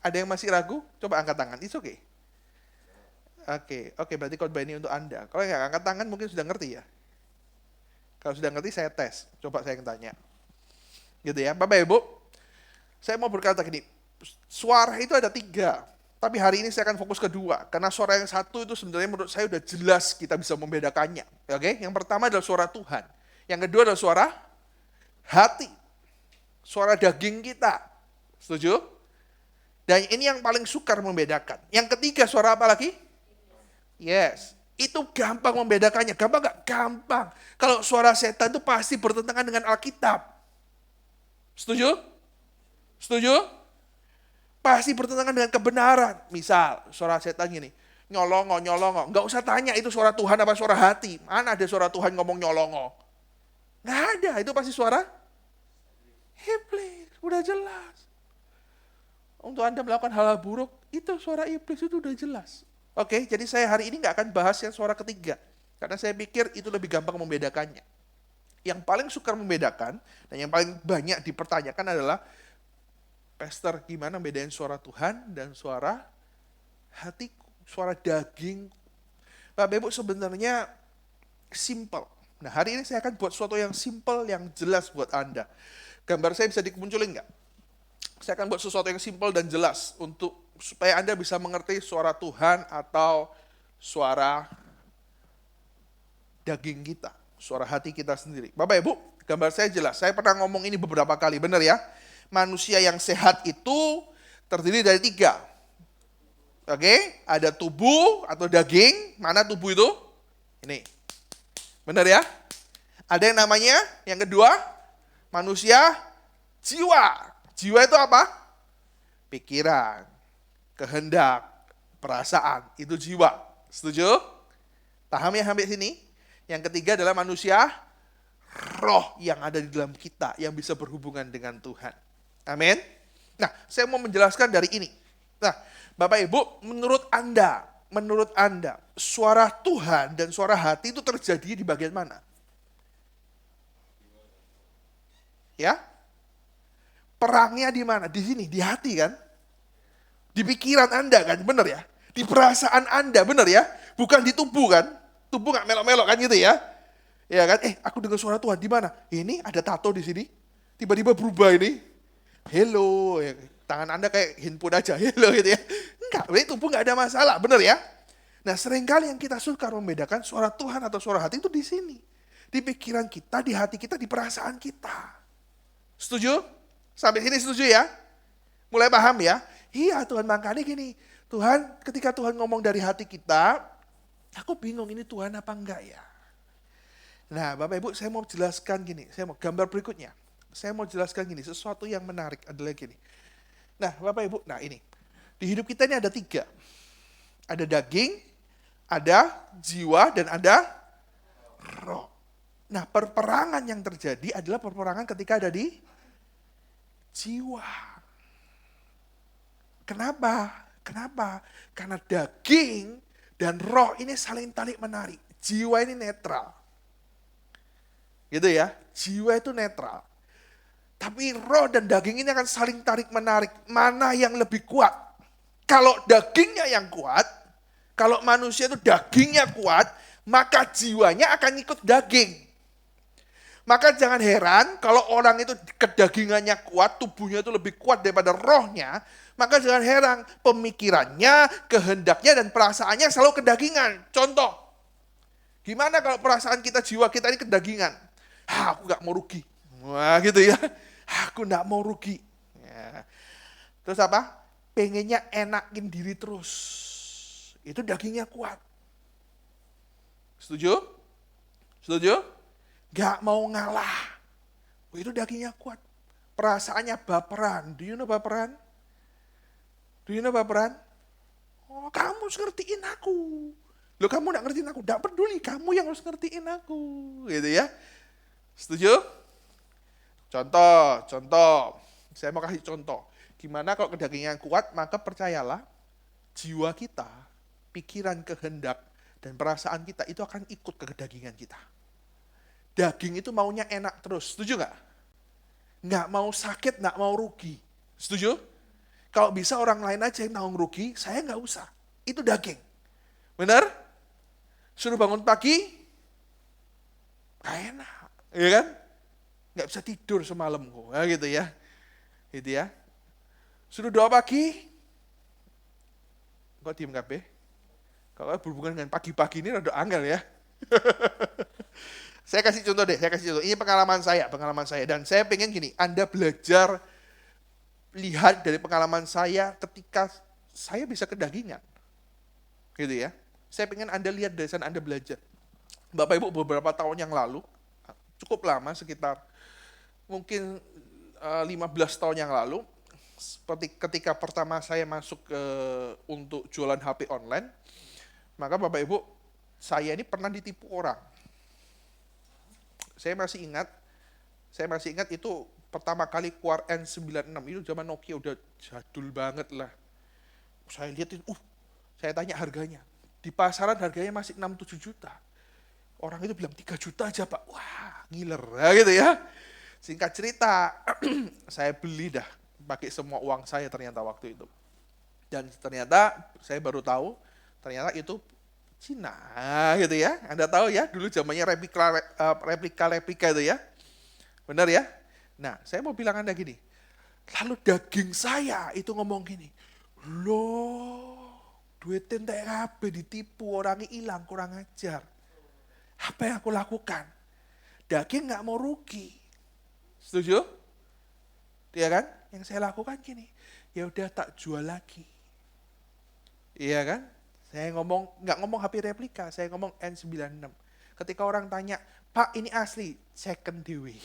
Ada yang masih ragu? Coba angkat tangan, it's okay. Oke, berarti khotbah ini untuk Anda. Kalau nggak angkat tangan mungkin sudah ngerti ya. Kalau sudah ngerti saya tes, coba saya yang tanya. Gitu ya, Bapak Ibu. Saya mau berkata gini, suara itu ada 3. Tapi hari ini saya akan fokus ke 2. Karena suara yang satu itu sebenarnya menurut saya udah jelas kita bisa membedakannya. Oke? Yang pertama adalah suara Tuhan. Yang kedua adalah suara hati. Suara daging kita. Setuju? Dan ini yang paling sukar membedakan. Yang ketiga suara apa lagi? Yes. Itu gampang membedakannya. Gampang gak? Gampang. Kalau suara setan itu pasti bertentangan dengan Alkitab. Setuju? Setuju? Pasti bertentangan dengan kebenaran. Misal, suara setan gini, nyolongo. Nggak usah tanya itu suara Tuhan apa suara hati. Mana ada suara Tuhan ngomong nyolongo? Nggak ada, itu pasti suara iblis. Udah jelas. Untuk Anda melakukan hal buruk, itu suara iblis, itu udah jelas. Oke, jadi saya hari ini nggak akan bahas yang suara ketiga. Karena saya pikir itu lebih gampang membedakannya. Yang paling sukar membedakan, dan yang paling banyak dipertanyakan adalah, Pastor, gimana bedain suara Tuhan dan suara hatiku, suara daging? Bapak Ibu sebenarnya simple. Nah hari ini saya akan buat sesuatu yang simple, yang jelas buat Anda. Gambar saya bisa dimunculin nggak? Saya akan buat sesuatu yang simple dan jelas supaya Anda bisa mengerti suara Tuhan atau suara daging kita, suara hati kita sendiri. Bapak Ibu, gambar saya jelas. Saya pernah ngomong ini beberapa kali, benar ya? Manusia yang sehat itu terdiri dari 3. Oke, ada tubuh atau daging. Mana tubuh itu? Ini. Benar ya? Ada yang namanya, yang kedua, manusia jiwa. Jiwa itu apa? Pikiran, kehendak, perasaan. Itu jiwa. Setuju? Paham ya sampai sini? Yang ketiga adalah manusia roh yang ada di dalam kita, yang bisa berhubungan dengan Tuhan. Amin. Nah, saya mau menjelaskan dari ini. Nah, Bapak Ibu, menurut Anda, suara Tuhan dan suara hati itu terjadi di bagian mana? Ya? Perangnya di mana? Di sini, di hati kan? Di pikiran Anda kan, benar ya? Di perasaan Anda, benar ya? Bukan di tubuh kan? Tubuh nggak melok-melok kan gitu ya? Ya kan? Aku dengar suara Tuhan di mana? Ini ada tato di sini. Tiba-tiba berubah ini. Hello, tangan Anda kayak handphone aja, hello gitu ya. Enggak, tubuh enggak ada masalah, benar ya? Nah, seringkali yang kita suka membedakan suara Tuhan atau suara hati itu di sini. Di pikiran kita, di hati kita, di perasaan kita. Setuju? Sampai sini setuju ya? Mulai paham ya? Iya Tuhan, makanya gini. Tuhan, ketika Tuhan ngomong dari hati kita, aku bingung ini Tuhan apa enggak ya? Nah, Bapak Ibu, saya mau jelaskan gini. Saya mau gambar berikutnya. Saya mau jelaskan gini, sesuatu yang menarik adalah gini. Nah, Bapak Ibu, nah ini. Di hidup kita ini ada 3. Ada daging, ada jiwa, dan ada roh. Nah, perperangan yang terjadi adalah perperangan ketika ada di jiwa. Kenapa? Karena daging dan roh ini saling tarik menarik. Jiwa ini netral. Gitu ya, jiwa itu netral. Tapi roh dan daging ini akan saling tarik-menarik. Mana yang lebih kuat? Kalau dagingnya yang kuat, kalau manusia itu dagingnya kuat, maka jiwanya akan ikut daging. Maka jangan heran kalau orang itu kedagingannya kuat, tubuhnya itu lebih kuat daripada rohnya, maka jangan heran pemikirannya, kehendaknya, dan perasaannya selalu kedagingan. Contoh, gimana kalau perasaan kita, jiwa kita ini kedagingan? Aku gak mau rugi. Wah gitu ya. Aku gak mau rugi. Ya. Terus apa? Pengennya enakin diri terus. Itu dagingnya kuat. Setuju? Setuju? Gak mau ngalah. Itu dagingnya kuat. Perasaannya baperan. Do you know baperan? Oh, kamu harus ngertiin aku. Loh, kamu gak ngertiin aku. Gak peduli, kamu yang harus ngertiin aku. Gitu ya. Setuju? Contoh. Saya mau kasih contoh. Gimana kalau kedagingan kuat, maka percayalah, jiwa kita, pikiran, kehendak, dan perasaan kita itu akan ikut ke kedagingan kita. Daging itu maunya enak terus, setuju nggak? Nggak mau sakit, nggak mau rugi. Setuju? Kalau bisa orang lain aja yang tanggung rugi, saya nggak usah. Itu daging. Benar? Suruh bangun pagi, nggak enak. Iya kan? Nggak bisa tidur semalam kok, gitu ya. Gitu ya. Suruh doa pagi, kok diem kabeh? Kalau berhubungan dengan pagi-pagi ini rada angel ya. Saya kasih contoh deh, Ini pengalaman saya. Dan saya pengen gini, Anda belajar lihat dari pengalaman saya ketika saya bisa kedagingan. Gitu ya. Saya pengen Anda lihat dari sana, Anda belajar. Bapak Ibu beberapa tahun yang lalu, cukup lama, sekitar mungkin 15 tahun yang lalu, seperti ketika pertama saya masuk untuk jualan HP online, maka Bapak Ibu, saya ini pernah ditipu orang. Saya masih ingat itu pertama kali keluar N96, itu zaman Nokia udah jadul banget lah. Saya lihat itu, saya tanya harganya. Di pasaran harganya masih 6-7 juta. Orang itu bilang 3 juta aja Pak. Wah, ngiler gitu ya. Singkat cerita, saya beli dah, pakai semua uang saya ternyata waktu itu. Dan ternyata saya baru tahu, ternyata itu Cina gitu ya. Anda tahu ya, dulu zamannya replika itu ya. Benar ya? Nah, saya mau bilang Anda gini. Lalu daging saya itu ngomong gini. Loh, duit entek kabeh ditipu, orangnya hilang, kurang ajar. Apa yang aku lakukan? Daging nggak mau rugi. Setuju? Iya kan? Yang saya lakukan gini. Ya udah tak jual lagi. Iya kan? Saya nggak ngomong HP replika, saya ngomong N96. Ketika orang tanya, Pak ini asli, second dewe.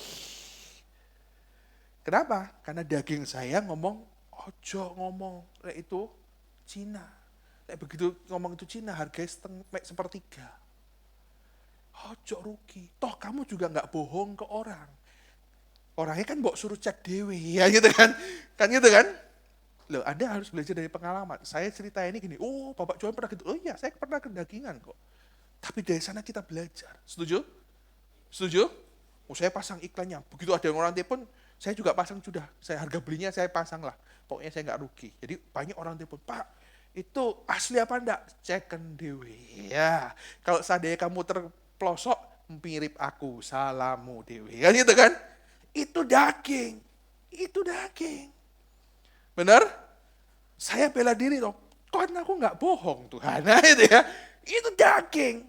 Kenapa? Karena daging saya ngomong, ojo ngomong, itu Cina. Begitu ngomong itu Cina, harganya sepertiga. Ojo rugi. Toh kamu juga nggak bohong ke orang. Orangnya kan mbok suruh cek dewe, ya gitu kan? Kan gitu kan? Loh, Anda harus belajar dari pengalaman. Saya cerita ini gini, oh Bapak Johan pernah gitu. Oh iya, saya pernah kedagingan kok. Tapi dari sana kita belajar. Setuju? Setuju? Oh, saya pasang iklannya. Begitu ada yang orang telepon, saya juga pasang sudah. Saya harga belinya saya pasang lah. Pokoknya saya nggak rugi. Jadi banyak orang telepon, Pak, itu asli apa enggak? Second dewe. Ya, kalau seandainya kamu terpelosok, mirip aku, salamu dewe. Kan gitu kan? Itu daging. Itu daging. Benar? Saya bela diri dong. Tuhan aku nggak bohong Tuhan. Nah itu ya. Itu daging.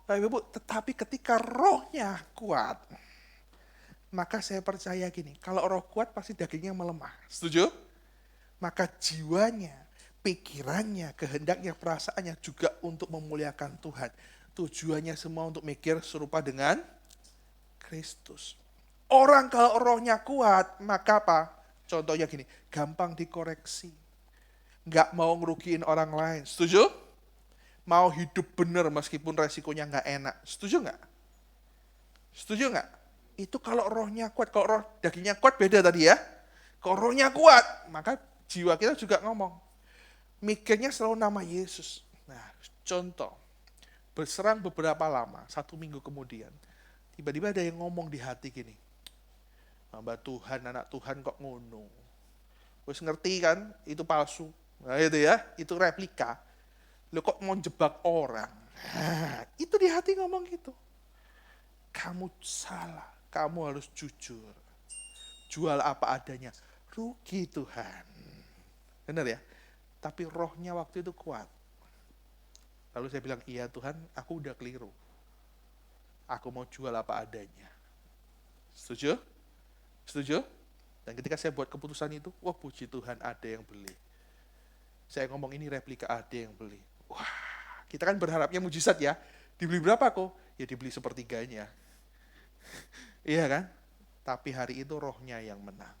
Bapak Ibu, tetapi ketika rohnya kuat, maka saya percaya gini, kalau roh kuat pasti dagingnya melemah. Setuju? Maka jiwanya, pikirannya, kehendaknya, perasaannya juga untuk memuliakan Tuhan. Tujuannya semua untuk mikir serupa dengan Kristus. Orang kalau rohnya kuat, maka apa? Contohnya gini, gampang dikoreksi. Nggak mau ngerugiin orang lain. Setuju? Mau hidup benar meskipun resikonya nggak enak. Setuju nggak? Setuju nggak? Itu kalau rohnya kuat. Kalau roh dagingnya kuat beda tadi ya. Kalau rohnya kuat, maka jiwa kita juga ngomong. Mikirnya selalu nama Yesus. Nah, contoh. Berserang beberapa lama, 1 minggu kemudian. Tiba-tiba ada yang ngomong di hati gini. Hamba Tuhan, anak Tuhan kok ngono. Wis ngerti kan, itu palsu. Nah itu ya, itu replika. Lo kok mau jebak orang. Nah, itu di hati ngomong gitu. Kamu salah, kamu harus jujur. Jual apa adanya. Rugi Tuhan. Benar ya? Tapi rohnya waktu itu kuat. Lalu saya bilang, iya Tuhan, aku udah keliru. Aku mau jual apa adanya. Setuju? Setuju? Dan ketika saya buat keputusan itu, wah puji Tuhan ada yang beli. Saya ngomong ini replika ada yang beli. Wah, kita kan berharapnya mujizat ya. Dibeli berapa kok? Ya dibeli sepertiganya. Iya kan? Tapi hari itu rohnya yang menang.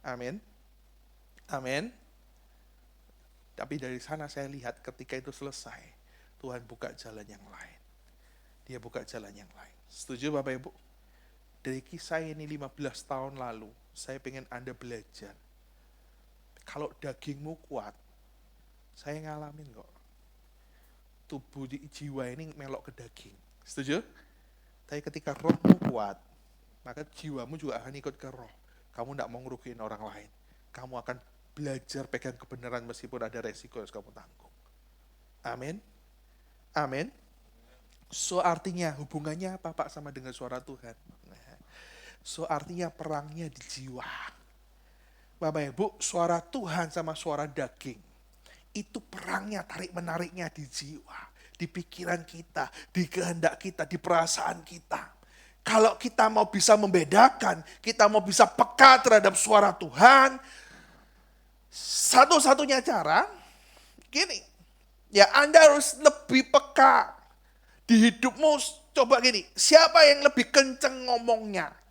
Amin. Amin. Tapi dari sana saya lihat ketika itu selesai, Tuhan buka jalan yang lain. Dia buka jalan yang lain. Setuju Bapak Ibu? Dari kisah ini 15 tahun lalu, saya pengen Anda belajar. Kalau dagingmu kuat, saya ngalamin kok. Tubuh jiwa ini melok ke daging. Setuju? Tapi ketika rohmu kuat, maka jiwamu juga akan ikut ke roh. Kamu tidak mau ngerugiin orang lain. Kamu akan belajar pegang kebenaran meskipun ada resiko yang kamu tanggung. Amin. Amin. So artinya hubungannya apa Pak sama dengan suara Tuhan? So artinya perangnya di jiwa. Bapak Ibu, suara Tuhan sama suara daging. Itu perangnya, tarik-menariknya di jiwa, di pikiran kita, di kehendak kita, di perasaan kita. Kalau kita mau bisa membedakan, kita mau bisa peka terhadap suara Tuhan, satu-satunya cara, gini, ya Anda harus lebih peka di hidupmu. Coba gini, siapa yang lebih kenceng ngomongnya?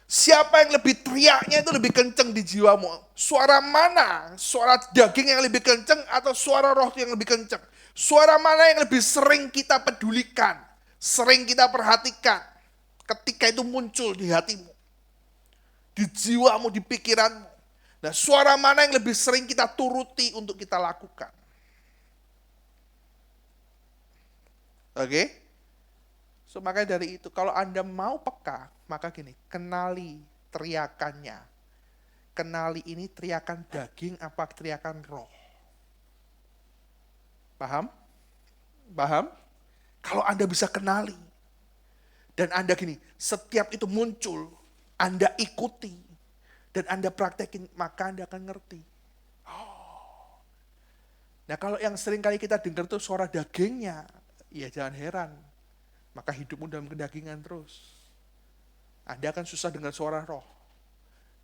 Siapa yang lebih teriaknya itu lebih kenceng di jiwamu? Suara mana? Suara daging yang lebih kenceng atau suara roh yang lebih kenceng? Suara mana yang lebih sering kita pedulikan? Sering kita perhatikan ketika itu muncul di hatimu? Di jiwamu, di pikiranmu. Nah, suara mana yang lebih sering kita turuti untuk kita lakukan? Oke? So, makanya dari itu, kalau Anda mau peka, maka gini, kenali teriakannya. Kenali ini teriakan daging apa teriakan roh. Paham? Paham? Kalau Anda bisa kenali, dan Anda gini, setiap itu muncul, Anda ikuti, dan Anda praktekin, maka Anda akan ngerti. Oh. Nah, kalau yang sering kali kita dengar tuh suara dagingnya, ya jangan heran. Maka hidupmu dalam kedagingan terus. Anda akan susah dengar suara roh.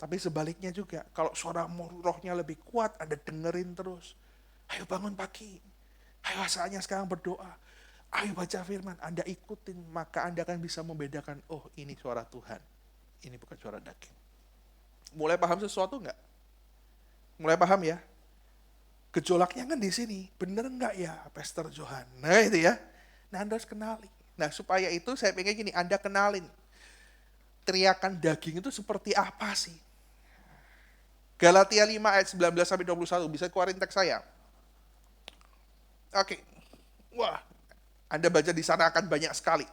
Tapi sebaliknya juga, kalau suara rohnya lebih kuat, Anda dengerin terus. Ayo bangun pagi. Ayo saatnya sekarang berdoa. Ayo baca firman, Anda ikutin. Maka Anda akan bisa membedakan, oh ini suara Tuhan. Ini bukan suara daging. Mulai paham sesuatu enggak? Mulai paham ya? Gejolaknya kan di sini. Bener enggak ya, Pastor Johan? Nah itu ya. Nah Anda harus kenali. Nah supaya itu saya pengen gini, Anda kenalin. Teriakan daging itu seperti apa sih? Galatia 5 ayat 19-21, bisa keluarin teks saya. Oke. Wah, Anda baca di sana akan banyak sekali.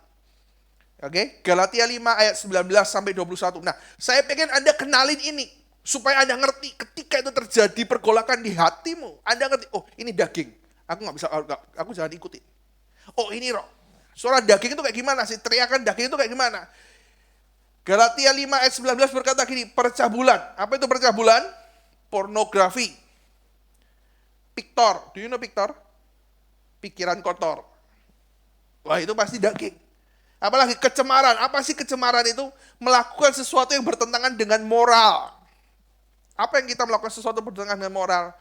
Oke, Galatia 5 ayat 19-21. Nah, saya pengen Anda kenalin ini. Supaya Anda ngerti ketika itu terjadi pergolakan di hatimu. Anda ngerti, oh ini daging. Aku nggak bisa, aku jangan ikuti. Oh ini roh. Suara daging itu kayak gimana sih? Teriakan daging itu kayak gimana? Galatia 5 ayat 19 berkata gini, percabulan. Apa itu percabulan? Pornografi. Piktor. Do you know piktor? Pikiran kotor. Wah itu pasti daging. Apalagi kecemaran. Apa sih kecemaran itu? Melakukan sesuatu yang bertentangan dengan moral. Apa yang kita melakukan sesuatu bertentangan dengan moral?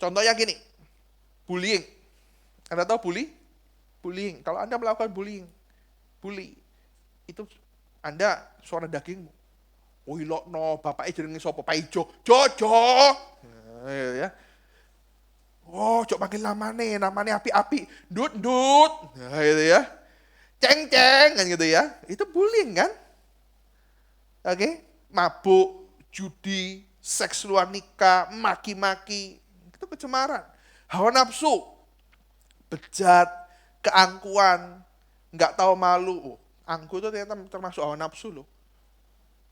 Contohnya gini, bullying. Anda tahu bully? Bullying. Kalau Anda melakukan bullying, itu Anda suara dagingmu. Wih lo no, bapaknya jenenge sapa? Pak Ijo. Jojo. Ya. Oh, cok makin namane api-api. Dut. Nah, gitu ya. Ceng kan gitu ya. Itu bullying kan? Oke, mabuk, judi, seks luar nikah, maki-maki, itu kecemaran. Hawa nafsu, bejat, keangkuhan, nggak tahu malu. Angku itu ternyata termasuk hawa nafsu loh.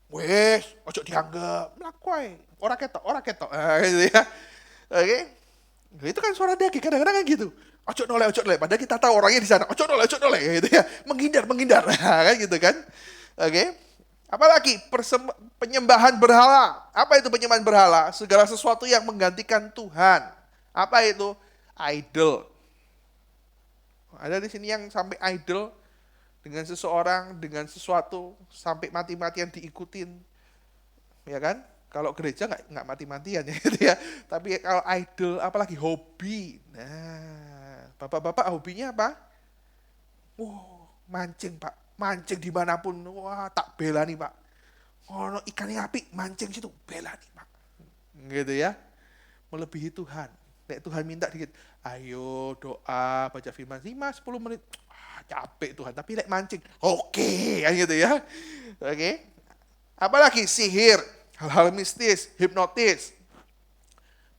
Wes, ojo dianggap melakukan orang ketok. Gitu ya. Oke. Itu kan suara daging, kadang-kadang kan gitu. Ojo noleh. Padahal kita tahu orangnya di sana. Ojo noleh, gitu ya. Menghindar. Kan gitu kan. Oke. Apalagi penyembahan berhala. Apa itu penyembahan berhala? Segala sesuatu yang menggantikan Tuhan. Apa itu? Idol. Ada di sini yang sampai idol dengan seseorang, dengan sesuatu, sampai mati-matian diikutin. Ya kan? Kalau gereja nggak mati-matian ya, gitu ya. Tapi kalau idol, apalagi hobi. Nah, bapak-bapak hobinya apa? Mancing Pak. Mancing dimanapun. Wah, tak bela nih Pak. Oh, ikannya api, mancing situ. Bela nih Pak. Gitu ya. Melebihi Tuhan. Nek Tuhan minta dikit, ayo doa, baca firman 5-10 menit. Capek Tuhan, tapi nek mancing. Oke, kan gitu ya. Oke. Apalagi sihir, hal-hal mistis, hipnotis.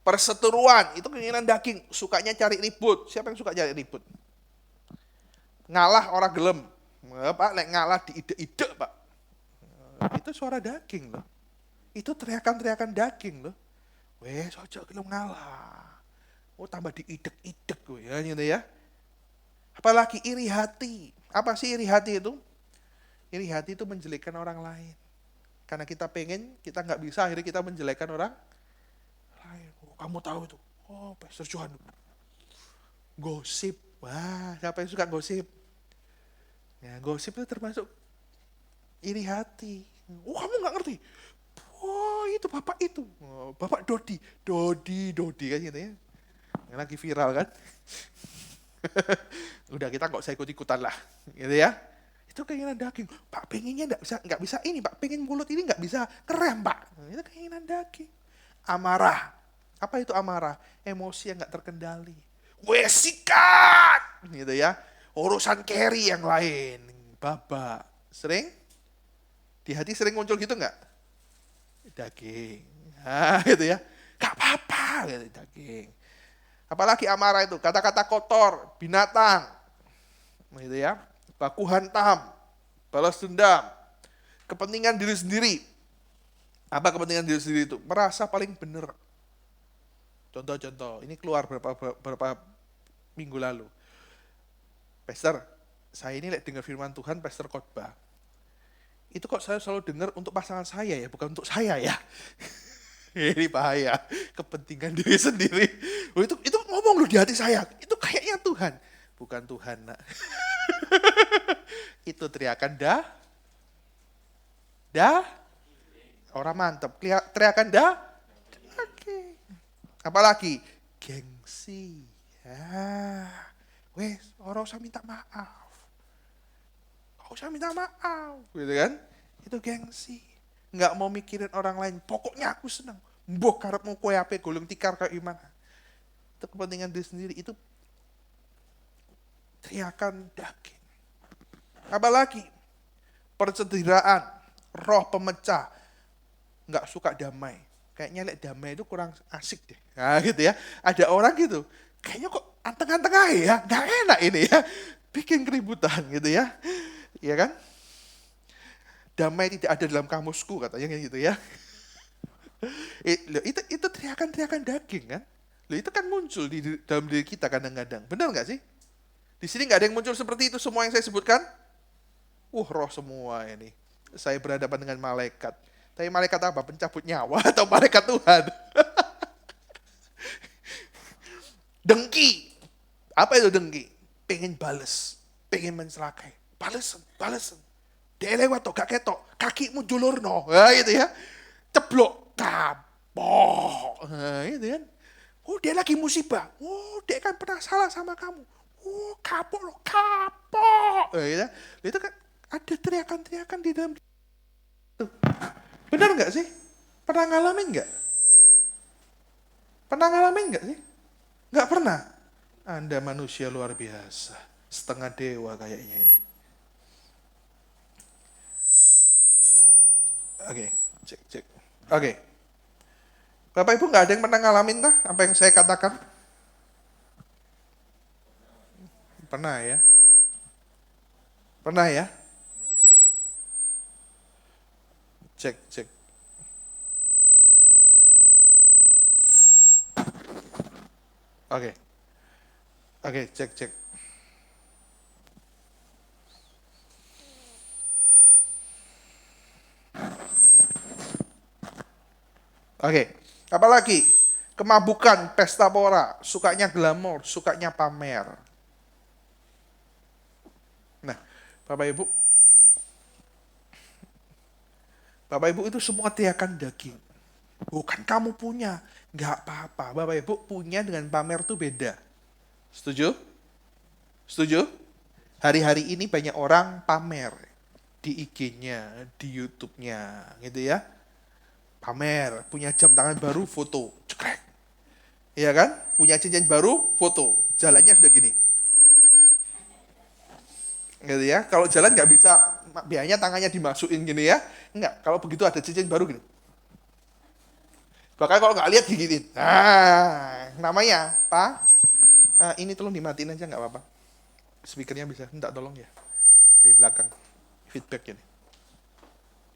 Perseteruan, itu keinginan daging, sukanya cari ribut. Siapa yang suka cari ribut? Ngalah orang gelem. Pak, nek ngalah diide-ide, Pak. Itu suara daging loh. Itu teriakan-teriakan daging loh. Wes, ojo gelem ngalah. Oh tambah diidek-idek gue ya gitu ya. Apalagi iri hati. Apa sih iri hati itu? Iri hati itu menjelekkan orang lain. Karena kita pengen, kita nggak bisa, akhirnya kita menjelekkan orang lain. Oh, kamu tahu itu, oh Pastor Johan, gosip. Wah, siapa yang suka gosip? Ya, gosip itu termasuk iri hati. Oh, kamu nggak ngerti? Oh, itu bapak itu, oh, bapak Dodi kan gitu ya. Yang lagi viral kan? Udah kita nggak usah ikut-ikutan lah, gitu ya. Itu keinginan daging. Pak pengennya nggak bisa ini, Pak pengen mulut ini nggak bisa keren, Pak. Itu keinginan daging. Amarah. Apa itu amarah? Emosi yang nggak terkendali. Sikat, gitu ya. Urusan carry yang lain, babak. Sering? Di hati sering muncul gitu nggak? Daging. Nah, gitu ya. Gak apa-apa, gitu, daging. Apalagi amarah itu, kata-kata kotor, binatang. Gitu ya. Baku hantam, balas dendam, kepentingan diri sendiri. Apa kepentingan diri sendiri itu? Merasa paling benar. Contoh-contoh, ini keluar berapa minggu lalu. Pastor, saya ini dengar firman Tuhan, Pastor khotbah. Itu kok saya selalu dengar untuk pasangan saya ya, bukan untuk saya ya. Ini bahaya, kepentingan diri sendiri. Oh, itu ngomong loh di hati saya, itu kayaknya Tuhan. Bukan Tuhan, nak. Itu teriakan orang mantap, teriakan oke. Apalagi gengsi. Ya. Orang usah minta maaf. Usah minta maaf, gitu kan? Itu gengsi. Nggak mau mikirin orang lain. Pokoknya aku senang. Mbok karepmu kowe ape golong tikar ke iman. Itu kepentingan diri sendiri. Itu teriakan daging. Apalagi percederaan, roh pemecah, nggak suka damai. Kayaknya damai itu kurang asik deh. Nah gitu ya. Ada orang gitu. Kayaknya kok anteng-anteng aja ya. Nggak enak ini ya. Bikin keributan gitu ya. Iya kan? Damai tidak ada dalam kamusku katanya gitu ya. Itu teriakan-teriakan daging kan? Itu kan muncul di dalam diri kita kadang-kadang. Benar nggak sih? Di sini nggak ada yang muncul seperti itu semua yang saya sebutkan? Roh semua ini. Saya berhadapan dengan malaikat. Tapi malaikat apa? Pencabut nyawa atau malaikat Tuhan? Dengki. Apa itu dengki? Pengen bales. Pengen mencelakai. Balesan. Dia lewat tuh, gak ketok. Kakimu julurno. Nah, gitu ya. Ceblok. Kapok. Nah, gitu kan. Oh, dia lagi musibah. Oh, dia kan pernah salah sama kamu. Oh, kapok loh. Kapok. Nah, gitu. Itu kan ada teriakan-teriakan di dalam. Tuh. Benar nggak sih? Pernah ngalamin nggak? Pernah ngalamin nggak sih? Nggak pernah. Anda manusia luar biasa. Setengah dewa kayaknya ini. Oke, cek. Oke. Bapak Ibu nggak ada yang pernah ngalamin dah apa yang saya katakan? Pernah ya? Pernah ya? Cek. Oke, cek. Oke, apalagi kemabukan, pesta pora, sukanya glamor, sukanya pamer. Nah, Bapak Ibu itu semua teriakan daging. Bukan kamu punya, nggak apa-apa. Bapak Ibu punya dengan pamer itu beda. Setuju? Hari-hari ini banyak orang pamer di IG-nya, di YouTube-nya, gitu ya. Pamer, punya jam tangan baru, foto, cekrek. Iya kan? Punya cincin baru, foto. Jalannya sudah gini. Gitu ya. Kalau jalan nggak bisa, biasanya tangannya dimasukin gini ya. Enggak, kalau begitu ada cincin baru gini. Bahkan kalau nggak lihat diginiin. Nah, namanya, Pak, ini tolong dimatiin aja nggak apa-apa. Speakernya bisa, enggak tolong ya. Di belakang, feedback ini.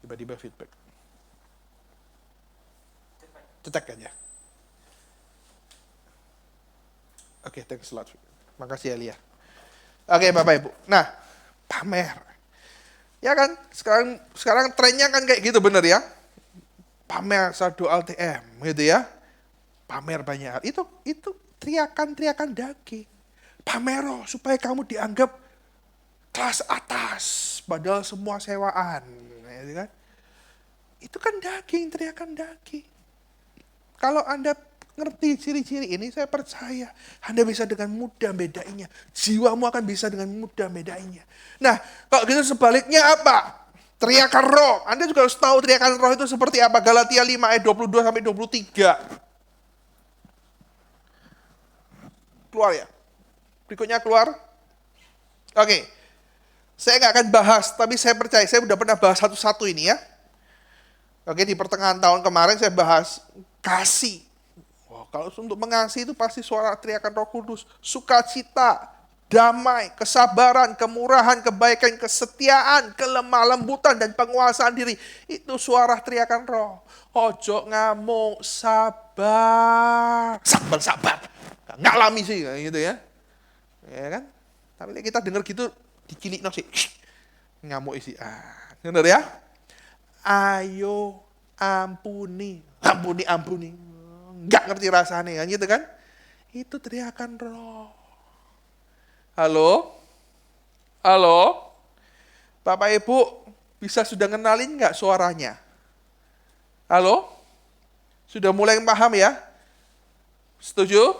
Tiba-tiba feedback. Cetek aja. Oke, thanks a lot. Makasih Elia. Oke, Bapak Ibu. Nah, pamer. Ya kan? Sekarang trennya kan kayak gitu, bener ya? Pamer saldo ATM gitu ya. Pamer banyak hal. Itu teriakan-teriakan daging. Pamero supaya kamu dianggap kelas atas padahal semua sewaan, gitu kan? Itu kan daging, teriakan daging. Kalau Anda ngerti ciri-ciri ini, saya percaya Anda bisa dengan mudah bedainya. Jiwamu akan bisa dengan mudah bedainya. Nah, kalau gitu sebaliknya apa? Teriakan roh. Anda juga harus tahu teriakan roh itu seperti apa. Galatia 5 ayat 22 sampai 23. Keluar ya? Berikutnya keluar. Oke. Saya nggak akan bahas, tapi saya percaya saya udah pernah bahas satu-satu ini ya. Oke, di pertengahan tahun kemarin saya bahas kasih. Wah, kalau untuk mengasihi itu pasti suara teriakan Roh Kudus. Sukacita, damai, kesabaran, kemurahan, kebaikan, kesetiaan, kelemah lembutan, dan penguasaan diri. Itu suara teriakan Roh. Ojo ngamuk, sabar. Sabar. Ngalami sih, kayak gitu ya. Ya kan? Tapi kita dengar gitu, dikilik sih. Ngamuk isi. Benar ya? Ayo ampuni. Ampuni. Nggak ngerti rasanya, kan gitu kan? Itu teriakan roh. Halo? Bapak Ibu, bisa sudah ngenalin nggak suaranya? Halo? Sudah mulai paham ya? Setuju?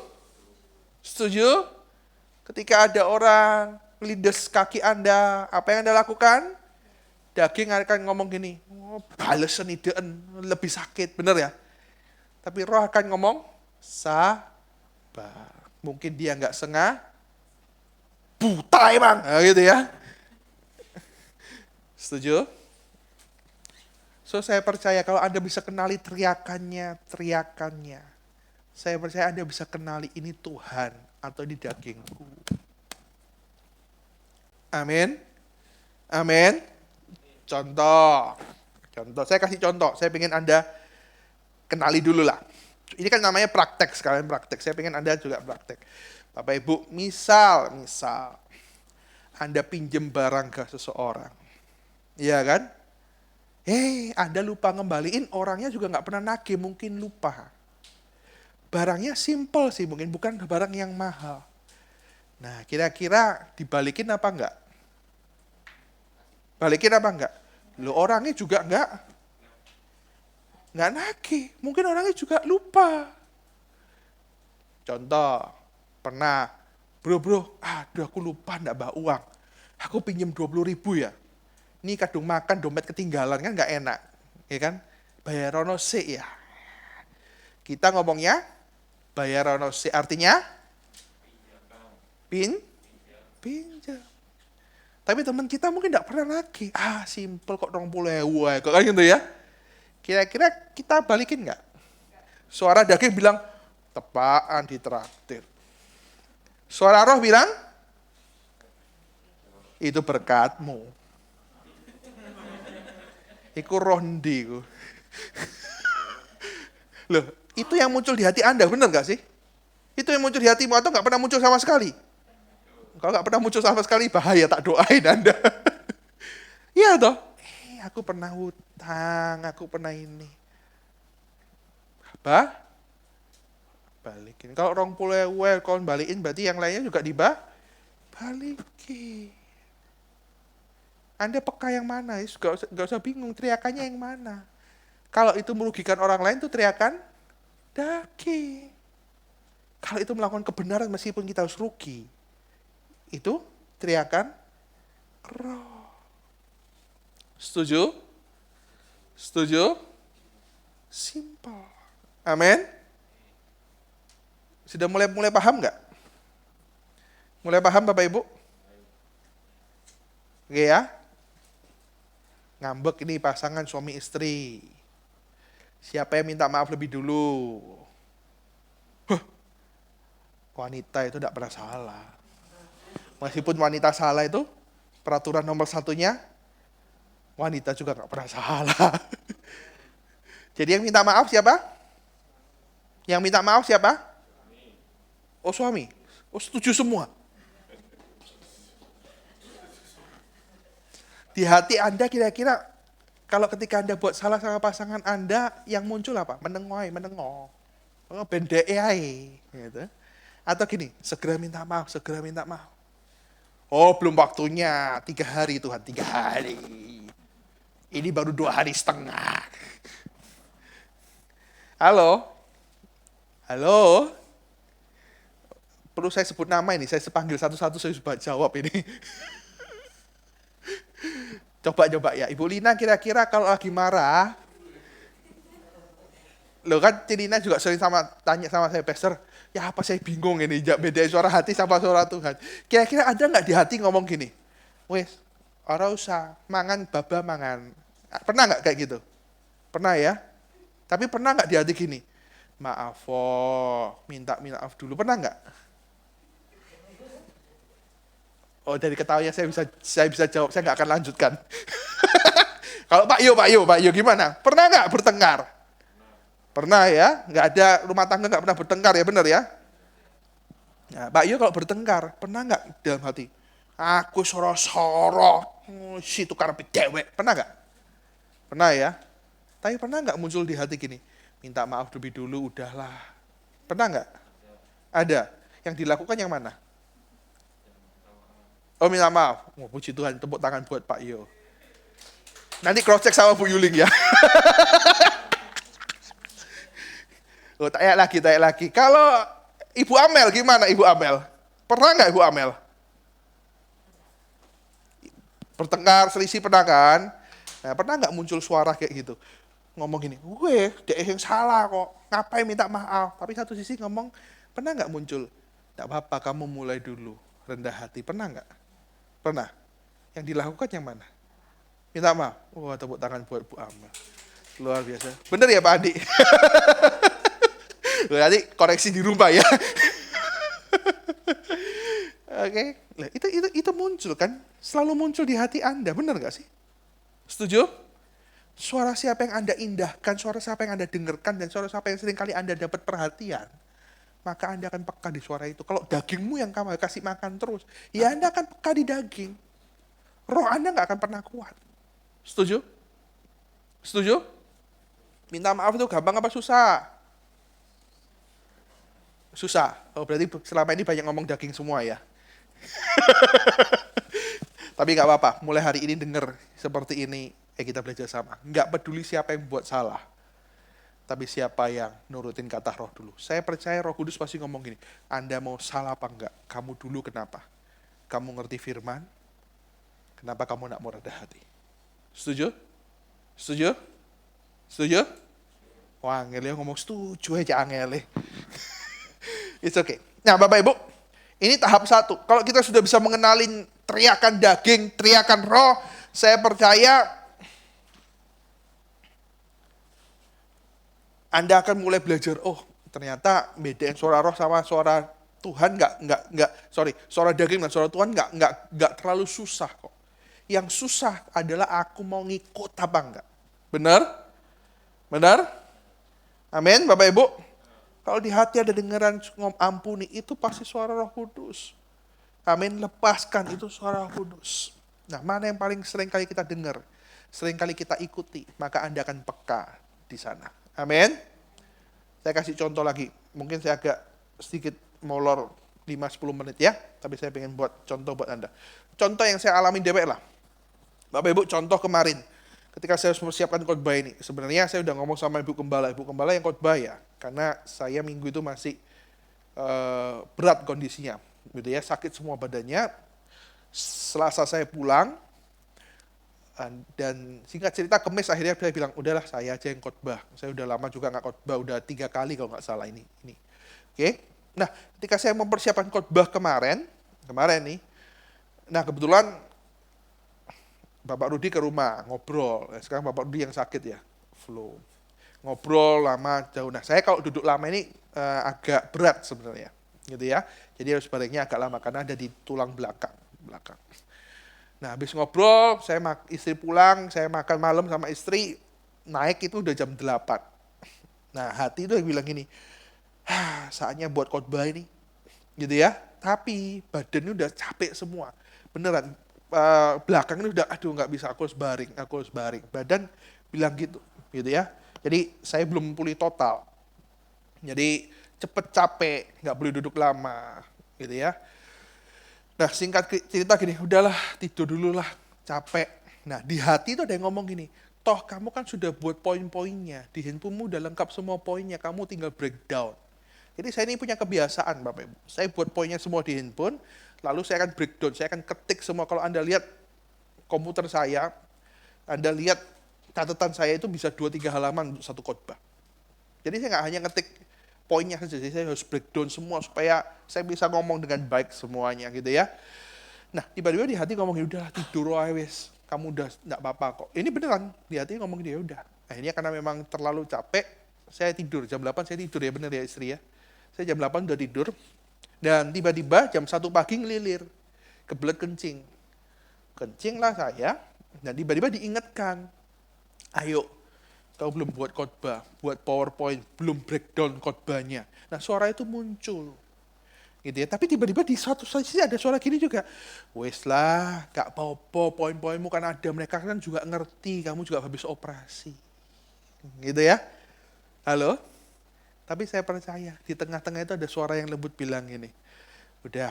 Ketika ada orang melindas kaki Anda, apa yang Anda lakukan? Daging akan ngomong gini, balesen ideen, lebih sakit, bener ya? Tapi roh akan ngomong, sabar. Mungkin dia nggak sengaja, buta emang, gitu ya. Setuju? So saya percaya kalau Anda bisa kenali teriakannya, saya percaya Anda bisa kenali ini Tuhan atau ini dagingku. Amin. Contoh, saya kasih contoh. Saya pengen Anda kenali dulu lah. Ini kan namanya praktek, sekalian praktek. Saya pengen Anda juga praktek. Bapak Ibu, misal Anda pinjem barang ke seseorang. Iya kan? Anda lupa ngembaliin, orangnya juga nggak pernah nagih, mungkin lupa. Barangnya simple sih, mungkin bukan barang yang mahal. Nah, kira-kira dibalikin apa enggak? Balikin apa enggak? Loh, orangnya juga enggak nagih. Mungkin orangnya juga lupa. Contoh, pernah, bro, aduh aku lupa enggak bawa uang. Aku pinjem 20.000 ya. Ini kadung makan, dompet ketinggalan, kan enggak enak. Ya kan? Bayar rono sik ya. Kita ngomongnya, bayar rono sik, artinya? Pinjam. Tapi teman kita mungkin tidak pernah lagi. Simple kok 20.000 kok kan gitu ya. Kira-kira kita balikin nggak? Suara daging bilang, tepaan ditraktir. Suara roh bilang, itu berkatmu. Iku roh ndi ku. Loh, itu yang muncul di hati Anda, benar nggak sih? Itu yang muncul di hatimu atau nggak pernah muncul sama sekali? Kalau nggak pernah muncul sama sekali, bahaya, tak doain Anda. Iya toh? Aku pernah hutang, aku pernah ini. Balikin. Kalau 20.000 kalau balikin, berarti yang lainnya juga balikin. Anda peka yang mana? Gak usah bingung, teriakannya yang mana. Kalau itu merugikan orang lain, itu teriakan daging. Kalau itu melakukan kebenaran meskipun kita harus rugi, itu teriakan roh. Setuju? Simple. Amin. Sudah mulai paham nggak? Mulai paham Bapak Ibu? Oke ya. Ngambek ini pasangan suami istri. Siapa yang minta maaf lebih dulu? Wanita itu tidak pernah salah. Meskipun wanita salah itu, peraturan nomor satunya, wanita juga nggak pernah salah. Jadi yang minta maaf siapa? Yang minta maaf siapa? Oh, suami. Oh, setuju semua. Di hati Anda kira-kira kalau ketika Anda buat salah sama pasangan Anda, yang muncul apa? Menengok. Oh, bendeke ae, gitu. Atau gini, segera minta maaf. Oh, belum waktunya, 3 hari Tuhan, 3 hari. Ini baru 2 hari setengah. Halo? Perlu saya sebut nama ini, saya panggil satu-satu, saya coba jawab ini. Coba ya, Ibu Lina kira-kira kalau lagi marah, loh kan Lina juga sering tanya sama saya, Pastor, ya apa saya bingung ini, bedain suara hati sama suara Tuhan. Kira-kira ada nggak di hati ngomong gini, wes, ora usah, mangan baba mangan. Pernah nggak kayak gitu? Pernah ya? Tapi pernah nggak di hati gini, maaf, minta maaf dulu, pernah nggak? Oh, dari ketawanya saya bisa jawab, saya nggak akan lanjutkan. Kalau Pak Yo gimana? Pernah nggak bertengkar? Pernah ya, nggak ada rumah tangga nggak pernah bertengkar ya, benar ya? Nah, Pak Yo kalau bertengkar, pernah nggak dalam hati? Aku soro-soro, si tukar dewek, pernah nggak? Pernah ya? Tapi pernah nggak muncul di hati gini, minta maaf lebih dulu, udahlah. Pernah nggak? Ada. Yang dilakukan yang mana? Oh, minta maaf. Oh, puji Tuhan, tepuk tangan buat Pak Yo. Nanti cross check sama Bu Yuling ya. Oh, tanya lagi. Kalau Ibu Amel, gimana Ibu Amel? Pernah nggak Ibu Amel? Bertengkar, selisih pernah kan? Nah, pernah nggak muncul suara kayak gitu? Ngomong gini, dia yang salah kok, ngapain minta maaf? Tapi satu sisi ngomong, pernah nggak muncul? Nggak apa-apa, kamu mulai dulu, rendah hati. Pernah nggak? Pernah. Yang dilakukan yang mana? Minta maaf. Wah, tepuk tangan buat Bu Amel. Luar biasa. Bener ya Pak Andi? Nanti koreksi di rumah ya. Oke. Nah, itu muncul kan? Selalu muncul di hati Anda, benar nggak sih? Setuju? Suara siapa yang Anda indahkan, suara siapa yang Anda dengarkan, dan suara siapa yang seringkali Anda dapat perhatian, maka Anda akan peka di suara itu. Kalau dagingmu yang kamu kasih makan terus, ya Anda akan peka di daging. Roh Anda nggak akan pernah kuat. Setuju? Setuju? Minta maaf itu gampang apa susah? Susah. Oh, berarti selama ini banyak ngomong daging semua ya. Tapi nggak apa-apa, mulai hari ini dengar seperti ini, kita belajar sama. Nggak peduli siapa yang buat salah, tapi siapa yang nurutin kata roh dulu. Saya percaya Roh Kudus pasti ngomong gini, Anda mau salah apa enggak? Kamu dulu kenapa? Kamu ngerti firman? Kenapa kamu nggak mau rendah hati? Setuju? Setuju? Setuju? Wah, Angel ngomong setuju aja Angel. It's okay. Nah, Bapak Ibu, ini tahap 1. Kalau kita sudah bisa mengenalin teriakan daging, teriakan roh, saya percaya Anda akan mulai belajar, oh ternyata bedain suara roh sama suara Tuhan suara daging dan suara Tuhan nggak terlalu susah kok. Yang susah adalah aku mau ngikut apa enggak. Benar? Benar? Amin, Bapak Ibu. Kalau di hati ada dengaran ampuni, itu pasti suara Roh Kudus. Amin, lepaskan, itu suara Roh Kudus. Nah, mana yang paling sering kali kita dengar, sering kali kita ikuti, maka Anda akan peka di sana. Amin. Saya kasih contoh lagi. Mungkin saya agak sedikit molor 5-10 menit ya, tapi saya pengen buat contoh buat Anda. Contoh yang saya alami DPR lah. Bapak Ibu, contoh kemarin, ketika saya harus mempersiapkan khotbah ini, sebenarnya saya udah ngomong sama Ibu Gembala yang khotbah ya, karena saya minggu itu masih berat kondisinya, gitu ya, sakit semua badannya. Selasa saya pulang, dan singkat cerita Kemis akhirnya saya bilang, udahlah saya aja yang khotbah. Saya udah lama juga nggak khotbah, udah 3 kali kalau nggak salah ini. Oke. Nah, ketika saya mempersiapkan khotbah kemarin nih, nah kebetulan Bapak Rudi ke rumah, ngobrol. Sekarang Bapak Rudi yang sakit ya, flu. Ngobrol lama, jauh. Nah, saya kalau duduk lama ini agak berat sebenarnya, gitu ya. Jadi harus baliknya agak lama, karena ada di tulang belakang. Nah, habis ngobrol, istri pulang, saya makan malam sama istri, naik itu udah jam 8. Nah, hati itu bilang gini, saatnya buat khotbah ini, gitu ya. Tapi badannya udah capek semua. Beneran, belakang ini udah, aduh nggak bisa, aku harus baring. Badan bilang gitu ya. Jadi saya belum pulih total. Jadi cepet capek, nggak boleh duduk lama, gitu ya. Nah singkat cerita gini, udahlah tidur dulu lah, capek. Nah di hati itu ada yang ngomong gini, toh kamu kan sudah buat poin-poinnya, di handphonemu udah lengkap semua poinnya, kamu tinggal breakdown. Jadi saya ini punya kebiasaan Bapak Ibu, saya buat poinnya semua di handphone, lalu saya akan breakdown, saya akan ketik semua. Kalau Anda lihat komputer saya, Anda lihat catatan saya itu bisa 2-3 halaman untuk satu khotbah. Jadi saya nggak hanya ngetik poinnya saja, jadi saya harus breakdown semua supaya saya bisa ngomong dengan baik semuanya gitu ya. Nah tiba-tiba di hati ngomong, udah tidur aja wes, kamu udah nggak apa-apa kok. Ini beneran, di hati ngomong dia udah. Akhirnya karena memang terlalu capek, saya tidur, jam 8 saya tidur ya, bener ya istri ya. Saya jam 8 udah tidur, dan tiba-tiba jam 1 pagi ngelilir, kebelet kencing. Kencing lah saya, dan tiba-tiba diingatkan, ayo, kau belum buat khotbah, buat PowerPoint, belum breakdown khotbahnya. Nah suara itu muncul, gitu ya. Tapi tiba-tiba di satu sisi ada suara gini juga, wes lah, gak apa-apa, poin-poinmu kan ada, mereka kan juga ngerti, kamu juga habis operasi, gitu ya. Halo? Tapi saya percaya, di tengah-tengah itu ada suara yang lembut bilang gini, udah,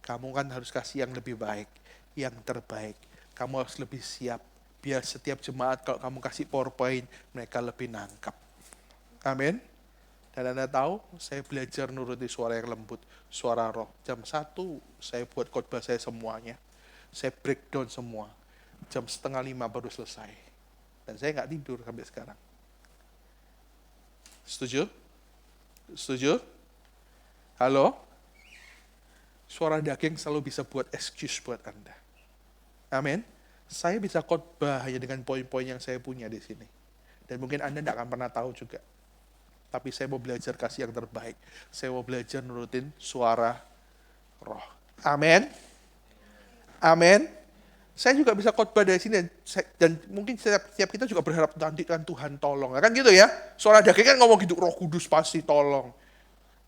kamu kan harus kasih yang lebih baik, yang terbaik. Kamu harus lebih siap, biar setiap jemaat kalau kamu kasih PowerPoint, mereka lebih nangkap. Amin. Dan Anda tahu, saya belajar nuruti suara yang lembut, suara roh. Jam 1, saya buat khotbah saya semuanya. Saya breakdown semua. Jam 4:30 baru selesai. Dan saya nggak tidur sampai sekarang. Setuju? Setuju? Halo? Suara daging selalu bisa buat excuse buat Anda. Amin. Saya bisa khotbah hanya dengan poin-poin yang saya punya di sini. Dan mungkin Anda tidak akan pernah tahu juga. Tapi saya mau belajar kasih yang terbaik. Saya mau belajar nurutin suara roh. Amin. Amin. Saya juga bisa khotbah dari sini. Dan mungkin setiap kita juga berharap nanti kan Tuhan tolong. Kan gitu ya. Suara daging kan ngomong gitu, Roh Kudus pasti tolong.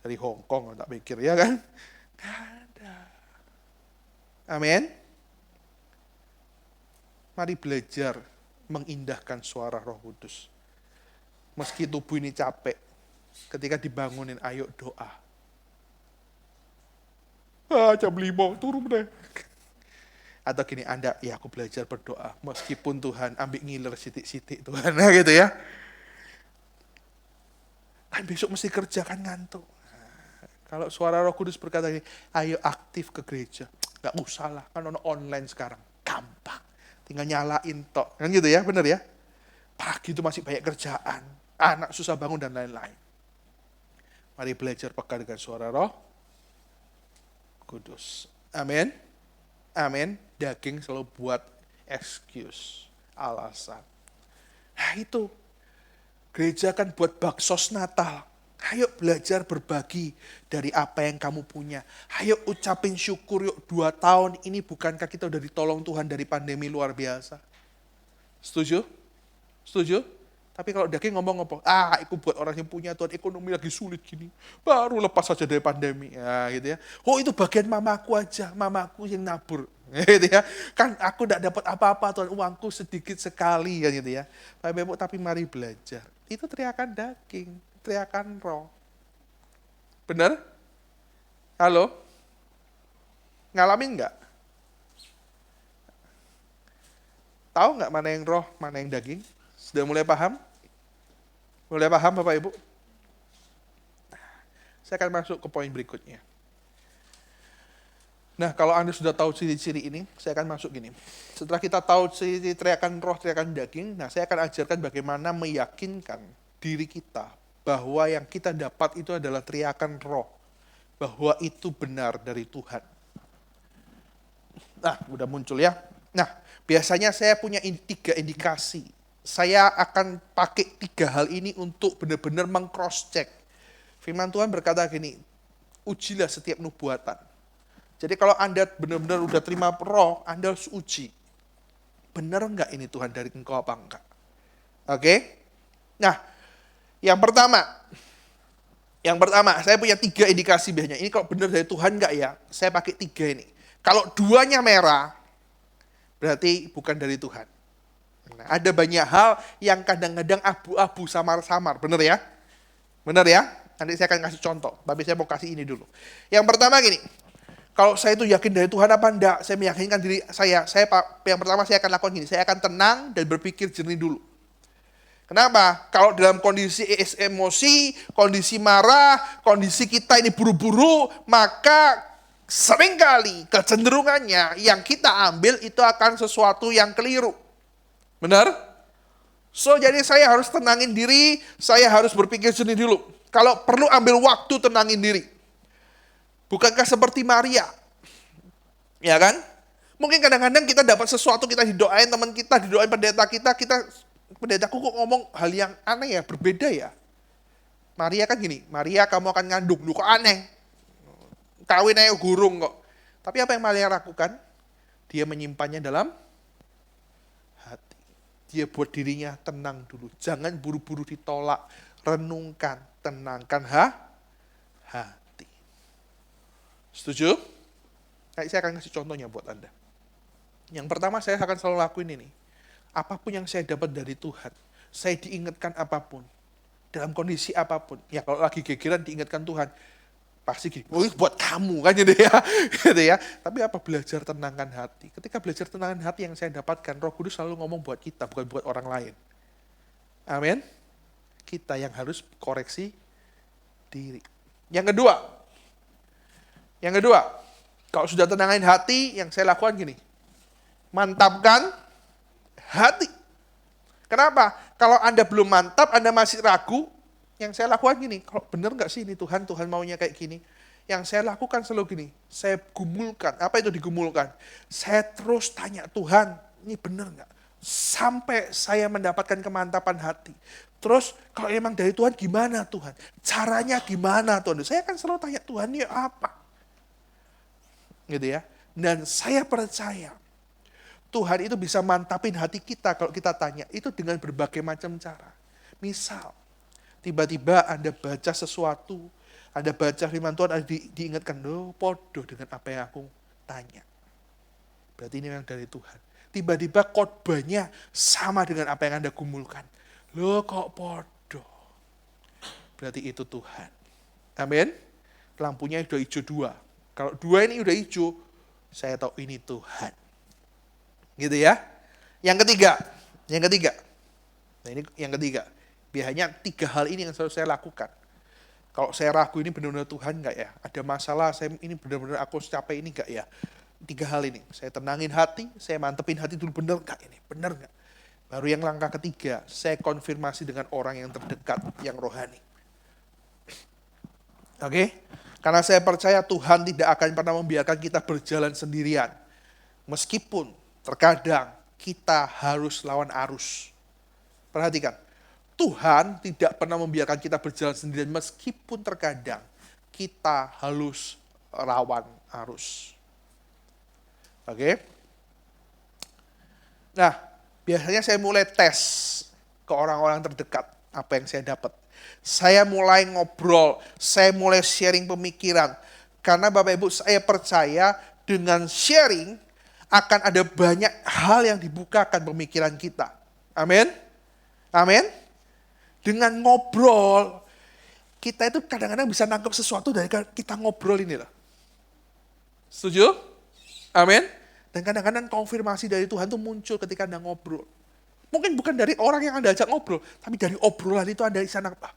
Dari Hong Kong, tak pikir ya kan. Gak ada. Amin. Mari belajar mengindahkan suara Roh Kudus. Meski tubuh ini capek, ketika dibangunin, ayo doa. Jam 5, turun deh. Atau gini, Anda, ya aku belajar berdoa. Meskipun Tuhan ambil ngiler sitik-sitik Tuhan, gitu ya. Kan besok mesti kerja, kan ngantuk. Kalau suara Roh Kudus berkata gini, ayo aktif ke gereja. Gak usah lah, kan online sekarang. Gampang. Tinggal nyalain tok. Kan gitu ya, bener ya. Pagi itu masih banyak kerjaan. Anak susah bangun dan lain-lain. Mari belajar peka dengan suara Roh Kudus. Amin. Amin. Daging selalu buat excuse, alasan. Nah itu. Gereja kan buat baksos Natal. Ayo belajar berbagi dari apa yang kamu punya. Ayo ucapin syukur yuk, 2 tahun ini bukankah kita udah ditolong Tuhan dari pandemi luar biasa. Setuju? Setuju? Tapi kalau daging ngomong apa? Itu buat orang yang punya Tuhan, ekonomi lagi sulit gini. Baru lepas saja dari pandemi. Ya, gitu ya. Oh itu bagian mamaku aja, mamaku yang nabur. Gitu ya. Kan aku tidak dapat apa-apa Tuhan, uangku sedikit sekali kan gitu ya. Tapi mari belajar. Itu teriakan daging, teriakan roh. Benar? Halo? Ngalamin nggak? Tahu nggak mana yang roh, mana yang daging? Sudah mulai paham? Mulai paham Bapak Ibu? Saya akan masuk ke poin berikutnya. Nah, kalau Anda sudah tahu ciri-ciri ini, saya akan masuk gini. Setelah kita tahu ciri teriakan roh, teriakan daging, nah saya akan ajarkan bagaimana meyakinkan diri kita bahwa yang kita dapat itu adalah teriakan roh. Bahwa itu benar dari Tuhan. Nah, udah muncul ya. Nah, biasanya saya punya 3 indikasi. Saya akan pakai 3 hal ini untuk benar-benar meng-cross check. Firman Tuhan berkata gini, ujilah setiap nubuatan. Jadi kalau Anda benar-benar udah terima roh, Anda harus uji. Benar enggak ini Tuhan dari engkau apa enggak? Oke? Nah, yang pertama, saya punya 3 indikasi biasanya. Ini kalau benar dari Tuhan enggak ya? Saya pakai 3 ini. Kalau 2-nya merah, berarti bukan dari Tuhan. Nah, ada banyak hal yang kadang-kadang abu-abu samar-samar, benar ya? Benar ya? Nanti saya akan kasih contoh, tapi saya mau kasih ini dulu. Yang pertama gini, kalau saya itu yakin dari Tuhan apa enggak, saya meyakinkan diri saya yang pertama saya akan lakukan gini, saya akan tenang dan berpikir jernih dulu. Kenapa? Kalau dalam kondisi emosi, kondisi marah, kondisi kita ini buru-buru, maka seringkali kecenderungannya yang kita ambil itu akan sesuatu yang keliru. Benar? So, jadi saya harus tenangin diri, saya harus berpikir jernih dulu. Kalau perlu ambil waktu tenangin diri. Bukankah seperti Maria? Ya kan? Mungkin kadang-kadang kita dapat sesuatu, kita didoain teman kita, didoain pendeta kita pendetaku kok ngomong hal yang aneh ya, berbeda ya. Maria kan gini, Maria kamu akan ngandung, lu kok aneh. Kawin aja gurung kok. Tapi apa yang Maria lakukan? Dia menyimpannya dalam hati. Dia buat dirinya tenang dulu. Jangan buru-buru ditolak. Renungkan, tenangkan hati. Setuju? Nah, saya akan kasih contohnya buat Anda. Yang pertama saya akan selalu lakuin ini. Apapun yang saya dapat dari Tuhan, saya diingatkan apapun, dalam kondisi apapun. Ya kalau lagi gegeran diingatkan Tuhan, pasti gini, oh buat kamu kan gitu ya. Gitu ya. Tapi apa belajar tenangkan hati. Ketika belajar tenangkan hati yang saya dapatkan, Roh Kudus selalu ngomong buat kita, bukan buat orang lain. Amin. Kita yang harus koreksi diri. Yang kedua, kalau sudah tenangin hati, yang saya lakukan gini, mantapkan hati. Kenapa? Kalau Anda belum mantap, Anda masih ragu, yang saya lakukan gini, kalau benar nggak sih ini Tuhan maunya kayak gini? Yang saya lakukan selalu gini, saya gumulkan. Apa itu digumulkan? Saya terus tanya Tuhan, ini benar nggak? Sampai saya mendapatkan kemantapan hati. Terus kalau emang dari Tuhan gimana Tuhan? Caranya gimana Tuhan? Saya akan selalu tanya Tuhan ini apa? Gitu ya. Dan saya percaya Tuhan itu bisa mantapin hati kita kalau kita tanya. Itu dengan berbagai macam cara. Misal, tiba-tiba Anda baca sesuatu, Anda baca firman Tuhan, Anda diingatkan, loh podo dengan apa yang aku tanya. Berarti ini memang dari Tuhan. Tiba-tiba khotbahnya sama dengan apa yang Anda gumulkan. Loh kok podo? Berarti itu Tuhan. Amin. Lampunya udah hijau 2. Kalau 2 ini udah hijau, saya tahu ini Tuhan. Gitu ya. Yang ketiga. Nah ini yang ketiga. Biasanya 3 hal ini yang selalu saya lakukan. Kalau saya ragu ini benar-benar Tuhan nggak ya? Ada masalah, ini benar-benar aku capek ini nggak ya? 3 hal ini. Saya tenangin hati, saya mantepin hati dulu, benar nggak ini? Benar nggak? Baru yang langkah ketiga, saya konfirmasi dengan orang yang terdekat, yang rohani. Oke? Karena saya percaya Tuhan tidak akan pernah membiarkan kita berjalan sendirian. Meskipun terkadang kita harus lawan arus. Perhatikan, Tuhan tidak pernah membiarkan kita berjalan sendirian meskipun terkadang kita harus lawan arus. Oke? Nah, biasanya saya mulai tes ke orang-orang terdekat apa yang saya dapat. Saya mulai ngobrol, saya mulai sharing pemikiran. Karena Bapak Ibu, saya percaya dengan sharing akan ada banyak hal yang dibukakan pemikiran kita. Amin. Amin. Dengan ngobrol, kita itu kadang-kadang bisa nangkep sesuatu dari kita ngobrol ini loh. Setuju? Amin. Dan kadang-kadang konfirmasi dari Tuhan itu muncul ketika Anda ngobrol. Mungkin bukan dari orang yang Anda ajak ngobrol, tapi dari obrolan itu Anda bisa nangkep,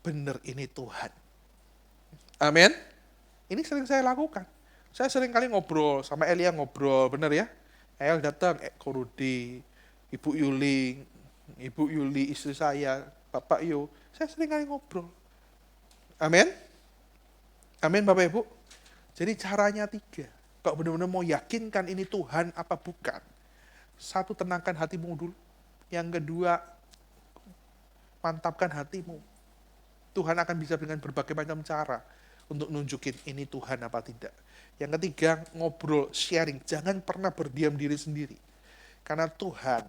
bener ini Tuhan. Amin. Ini sering saya lakukan. Saya sering kali ngobrol sama Elia, ngobrol, bener ya. El datang, Korudi, Ibu Yuli, istri saya, Bapak Yo. Saya sering kali ngobrol. Amin. Amin Bapak Ibu. Jadi caranya 3. Kalau benar-benar mau yakinkan ini Tuhan apa bukan. 1, tenangkan hatimu dulu. Yang kedua, mantapkan hatimu. Tuhan akan bisa dengan berbagai macam cara untuk nunjukin ini Tuhan apa tidak. Yang ketiga, ngobrol, sharing. Jangan pernah berdiam diri sendiri. Karena Tuhan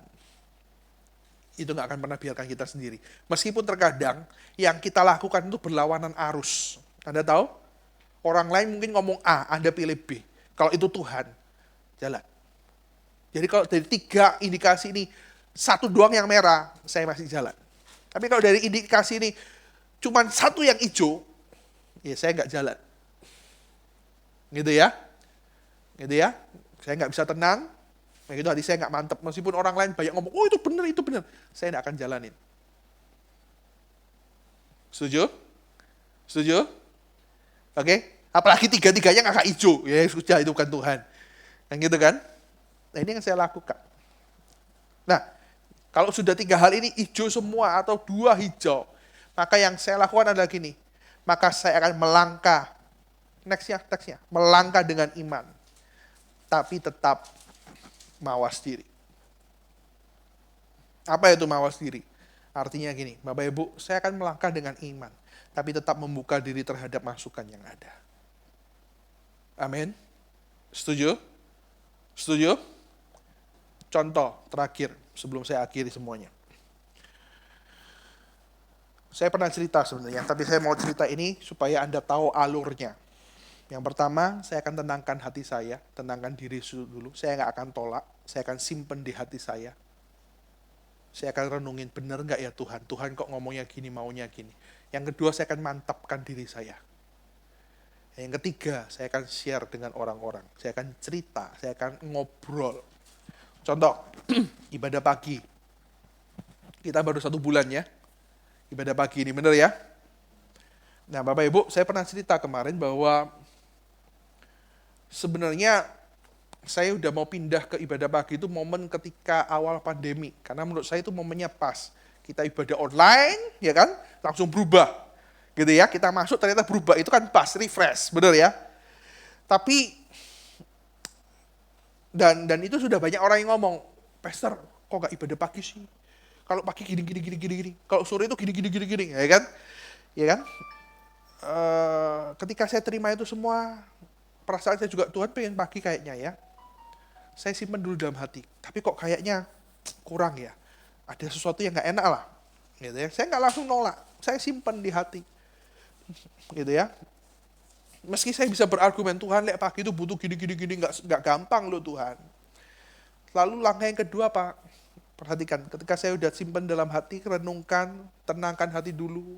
itu gak akan pernah biarkan kita sendiri. Meskipun terkadang yang kita lakukan itu berlawanan arus. Anda tahu? Orang lain mungkin ngomong A, Anda pilih B. Kalau itu Tuhan, jalan. Jadi kalau dari 3 indikasi ini, 1 doang yang merah, saya masih jalan. Tapi kalau dari indikasi ini, cuman 1 yang hijau, ya saya nggak jalan. Gitu ya. Gitu ya. Saya nggak bisa tenang. Begitu hati saya nggak mantap. Meskipun orang lain banyak ngomong, oh itu benar. Saya nggak akan jalanin. Setuju? Setuju? Oke? Apalagi 3-tiganya kakak hijau. Ya sudah, itu bukan Tuhan. Yang gitu kan? Nah ini yang saya lakukan. Nah, kalau sudah 3 hal ini hijau semua atau 2 hijau, maka yang saya lakukan adalah gini. Maka saya akan melangkah. Nextnya, melangkah dengan iman. Tapi tetap mawas diri. Apa itu mawas diri? Artinya gini, Bapak Ibu, saya akan melangkah dengan iman. Tapi tetap membuka diri terhadap masukan yang ada. Amin. Setuju? Setuju? Contoh terakhir, sebelum saya akhiri semuanya. Saya pernah cerita sebenarnya, tapi saya mau cerita ini supaya Anda tahu alurnya. Yang pertama, saya akan tenangkan hati saya, tenangkan diri dulu. Saya nggak akan tolak, saya akan simpen di hati saya. Saya akan renungin, benar nggak ya Tuhan? Tuhan kok ngomongnya gini, maunya gini. Yang kedua, saya akan mantapkan diri saya. Yang ketiga, saya akan share dengan orang-orang. Saya akan cerita, saya akan ngobrol. Contoh, ibadah pagi. Kita baru 1 bulan ya. Ibadah pagi ini, benar ya? Nah, Bapak Ibu, saya pernah cerita kemarin bahwa sebenarnya saya udah mau pindah ke ibadah pagi itu momen ketika awal pandemi. Karena menurut saya itu momennya pas. Kita ibadah online, ya kan? Langsung berubah. Gitu ya, kita masuk ternyata berubah. Itu kan pas, refresh, benar ya? Tapi, dan itu sudah banyak orang yang ngomong, Pastor, kok gak ibadah pagi sih? Kalau pagi gini. Kalau sore itu gini, ya kan? Ya kan? Ketika saya terima itu semua, perasaan saya juga, Tuhan pengen pagi kayaknya ya. Saya simpan dulu dalam hati. Tapi kok kayaknya kurang ya. Ada sesuatu yang gak enak lah. Gitu ya. Saya gak langsung nolak. Saya simpan di hati. Gitu ya. Meski saya bisa berargumen, Tuhan lihat pagi itu butuh gini. Gak gampang loh Tuhan. Lalu langkah yang kedua Pak. Perhatikan, ketika saya udah simpan dalam hati, renungkan, tenangkan hati dulu.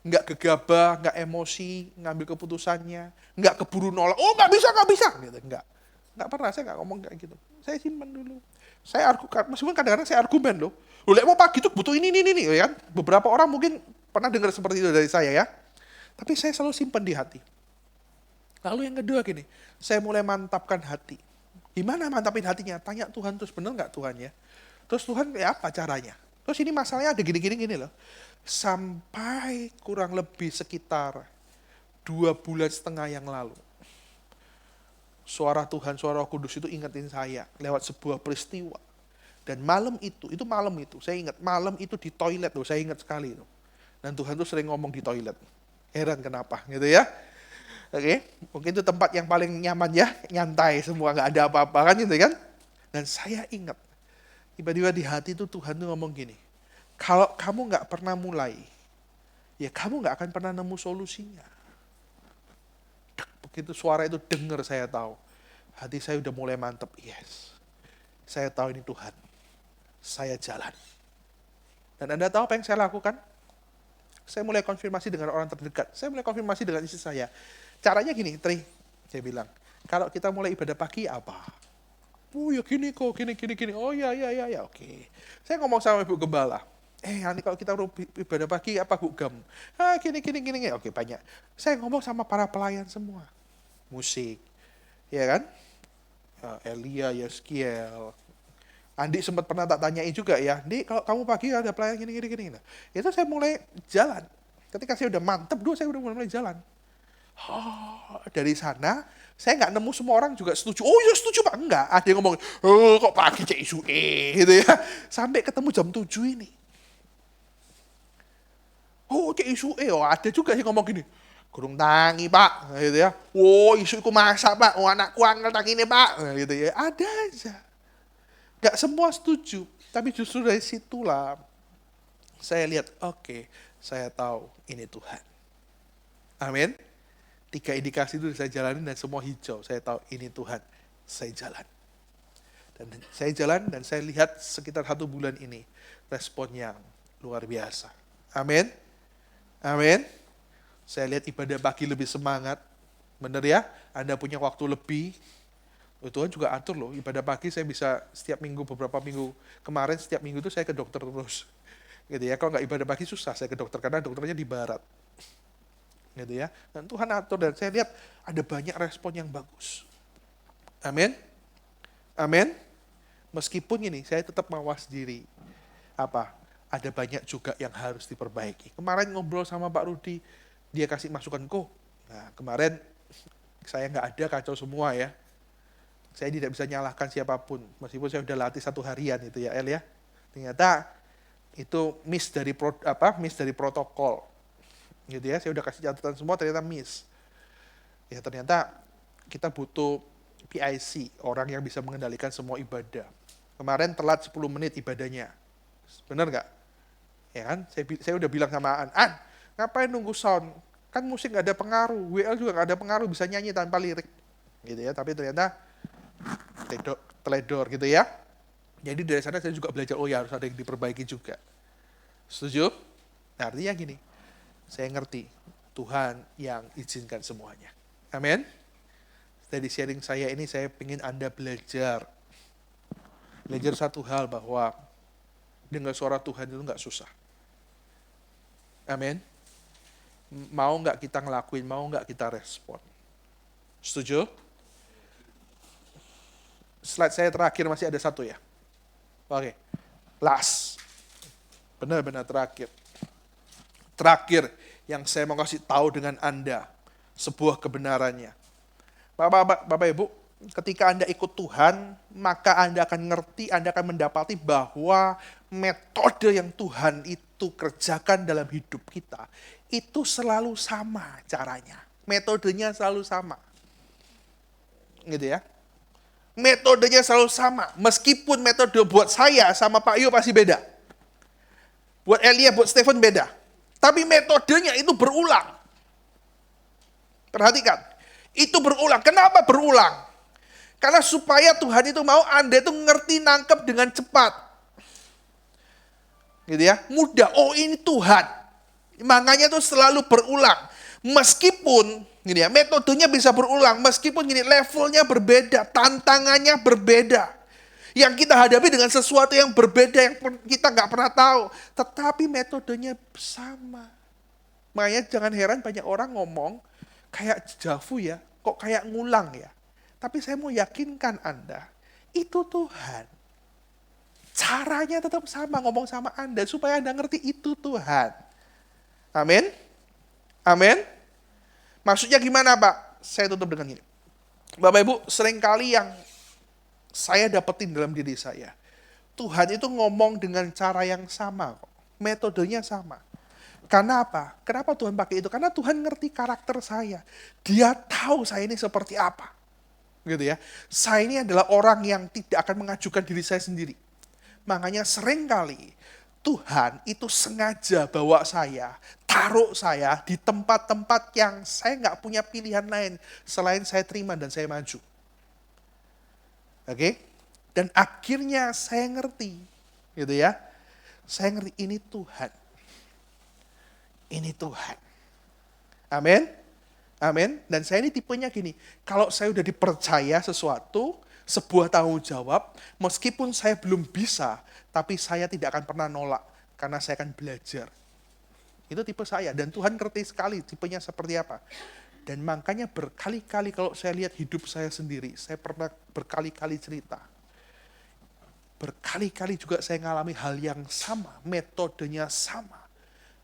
Nggak gegabah, nggak emosi, ngambil keputusannya, nggak keburu nolak, oh nggak bisa, gitu. Nggak pernah, saya nggak ngomong kayak gitu. Saya simpan dulu. Saya argumen, meskipun kadang-kadang saya argumen loh. Mau pagi itu butuh ini, ya kan? Beberapa orang mungkin pernah dengar seperti itu dari saya ya. Tapi saya selalu simpan di hati. Lalu yang kedua gini, saya mulai mantapkan hati. Gimana mantapin hatinya? Tanya Tuhan terus, bener nggak Tuhan ya? Terus Tuhan ya apa caranya? Terus ini masalahnya ada gini loh. Sampai kurang lebih sekitar 2,5 bulan yang lalu. Suara Tuhan, suara Roh Kudus itu ingetin saya lewat sebuah peristiwa. Dan malam itu, saya ingat malam itu di toilet loh, saya ingat sekali itu. Dan Tuhan tuh sering ngomong di toilet. Heran kenapa gitu ya. Oke, mungkin itu tempat yang paling nyaman ya, nyantai semua, nggak ada apa-apa kan gitu kan. Dan saya ingat, tiba-tiba di hati itu Tuhan tuh ngomong gini, kalau kamu nggak pernah mulai, ya kamu nggak akan pernah nemu solusinya. Begitu suara itu dengar, saya tahu. Hati saya udah mulai mantep, yes. Saya tahu ini Tuhan. Saya jalan. Dan Anda tahu apa yang saya lakukan? Saya mulai konfirmasi dengan orang terdekat. Saya mulai konfirmasi dengan istri saya. Caranya gini, Tri, saya bilang, kalau kita mulai ibadah pagi apa? Oh ya gini kok, gini. Oh ya, oke. Saya ngomong sama Ibu Gembala. Nanti kalau kita ibadah pagi apa Bu Gam? Gini. Oke, banyak. Saya ngomong sama para pelayan semua. Musik, ya kan? Elia, Yeskiel. Andi sempat pernah tak tanyain juga ya. Di kalau kamu pagi ada pelayan gini. Nah, itu saya mulai jalan. Ketika saya udah mantep, saya udah mulai jalan. Dari sana, saya nggak nemu semua orang juga setuju. Oh ya setuju Pak, enggak. Ada yang ngomong, kok pagi cek isu gitu ya. Sampai ketemu jam 7 ini. Oh cek isu ada juga yang ngomong gini. Kurung tangi Pak, gitu ya. Isu iku masak Pak, anakku angel tangi ini Pak, gitu ya. Ada aja. Nggak semua setuju, tapi justru dari situlah saya lihat, oke, saya tahu ini Tuhan. Amin. 3 indikasi itu saya jalanin dan semua hijau. Saya tahu ini Tuhan, saya jalan. Dan saya jalan dan saya lihat sekitar 1 bulan ini respon yang luar biasa. Amin. Amin. Saya lihat ibadah pagi lebih semangat. Benar ya? Anda punya waktu lebih. Tuhan juga atur loh. Ibadah pagi saya bisa setiap minggu, beberapa minggu. Kemarin setiap minggu itu saya ke dokter terus. Gitu ya. Kalau nggak ibadah pagi susah saya ke dokter. Karena dokternya di barat. Gitu ya. Dan Tuhan atur dan saya lihat ada banyak respon yang bagus. Amin. Amin. Meskipun ini saya tetap mawas diri. Ada banyak juga yang harus diperbaiki. Kemarin ngobrol sama Pak Rudi, dia kasih masukan kok. Nah, kemarin saya nggak ada, kacau semua ya. Saya tidak bisa nyalahkan siapapun, meskipun saya udah latih 1 harian itu ya El ya. Ternyata itu miss dari protokol. Gitu ya, saya udah kasih catatan semua, ternyata miss. Ya ternyata kita butuh PIC, orang yang bisa mengendalikan semua ibadah. Kemarin telat 10 menit ibadahnya. Benar nggak? Ya kan? Saya udah bilang sama An, ngapain nunggu sound? Kan musik nggak ada pengaruh, WL juga nggak ada pengaruh, bisa nyanyi tanpa lirik. Gitu ya, tapi ternyata teledor gitu ya. Jadi dari sana saya juga belajar, harus ada yang diperbaiki juga. Setuju? Nah, artinya gini, saya ngerti Tuhan yang izinkan semuanya. Amin. Dari sharing saya ini, saya ingin Anda belajar satu hal, bahwa dengar suara Tuhan itu nggak susah. Amin. Mau nggak kita ngelakuin, mau nggak kita respon. Setuju? Slide saya terakhir masih ada 1 ya. Oke. Last. Benar-benar terakhir. Terakhir yang saya mau kasih tahu dengan Anda, sebuah kebenarannya. Bapak Ibu, ketika Anda ikut Tuhan, maka Anda akan ngerti, Anda akan mendapati bahwa metode yang Tuhan itu kerjakan dalam hidup kita, itu selalu sama caranya. Metodenya selalu sama. Gitu ya. Metodenya selalu sama. Meskipun metode buat saya sama Pak Yo pasti beda. Buat Elia, buat Stephen beda. Tapi metodenya itu berulang. Perhatikan. Itu berulang. Kenapa berulang? Karena supaya Tuhan itu mau Anda itu ngerti, nangkep dengan cepat. Gitu ya. Mudah. Oh, ini Tuhan. Makanya itu selalu berulang. Meskipun gini ya, metodenya bisa berulang, meskipun gini levelnya berbeda, tantangannya berbeda. Yang kita hadapi dengan sesuatu yang berbeda, yang kita nggak pernah tahu. Tetapi metodenya sama. Makanya jangan heran banyak orang ngomong, kayak javu ya, kok kayak ngulang ya. Tapi saya mau yakinkan Anda, itu Tuhan. Caranya tetap sama, ngomong sama Anda, supaya Anda ngerti itu Tuhan. Amin. Amin. Maksudnya gimana Pak? Saya tutup dengan ini. Bapak Ibu, seringkali yang saya dapetin dalam diri saya, Tuhan itu ngomong dengan cara yang sama kok. Metodenya sama. Karena apa? Kenapa Tuhan pakai itu? Karena Tuhan ngerti karakter saya. Dia tahu saya ini seperti apa. Gitu ya. Saya ini adalah orang yang tidak akan mengajukan diri saya sendiri. Makanya seringkali Tuhan itu sengaja bawa saya, taruh saya di tempat-tempat yang saya nggak punya pilihan lain selain saya terima dan saya maju. Oke? Dan akhirnya saya ngerti, gitu ya. Saya ngerti ini Tuhan. Ini Tuhan. Amin. Amin. Dan saya ini tipenya gini, kalau saya udah dipercaya sesuatu, sebuah tanggung jawab, meskipun saya belum bisa, tapi saya tidak akan pernah nolak, karena saya akan belajar. Itu tipe saya, dan Tuhan ngerti sekali tipenya seperti apa. Dan makanya berkali-kali kalau saya lihat hidup saya sendiri, saya pernah berkali-kali cerita. Berkali-kali juga saya ngalami hal yang sama, metodenya sama.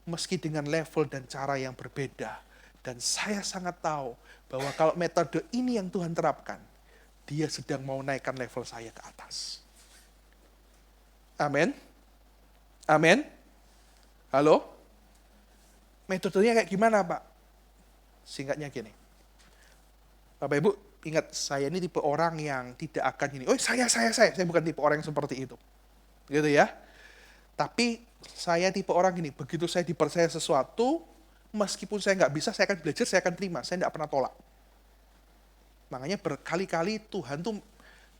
Meski dengan level dan cara yang berbeda. Dan saya sangat tahu bahwa kalau metode ini yang Tuhan terapkan, Dia sedang mau naikkan level saya ke atas. Amin. Amin. Halo? Metodenya kayak gimana, Pak? Singkatnya gini. Bapak Ibu, ingat saya ini tipe orang yang tidak akan gini. Oh, saya bukan tipe orang yang seperti itu. Gitu ya. Tapi saya tipe orang gini, begitu saya dipercaya sesuatu, meskipun saya nggak bisa, saya akan belajar, saya akan terima. Saya nggak pernah tolak. Makanya berkali-kali Tuhan tuh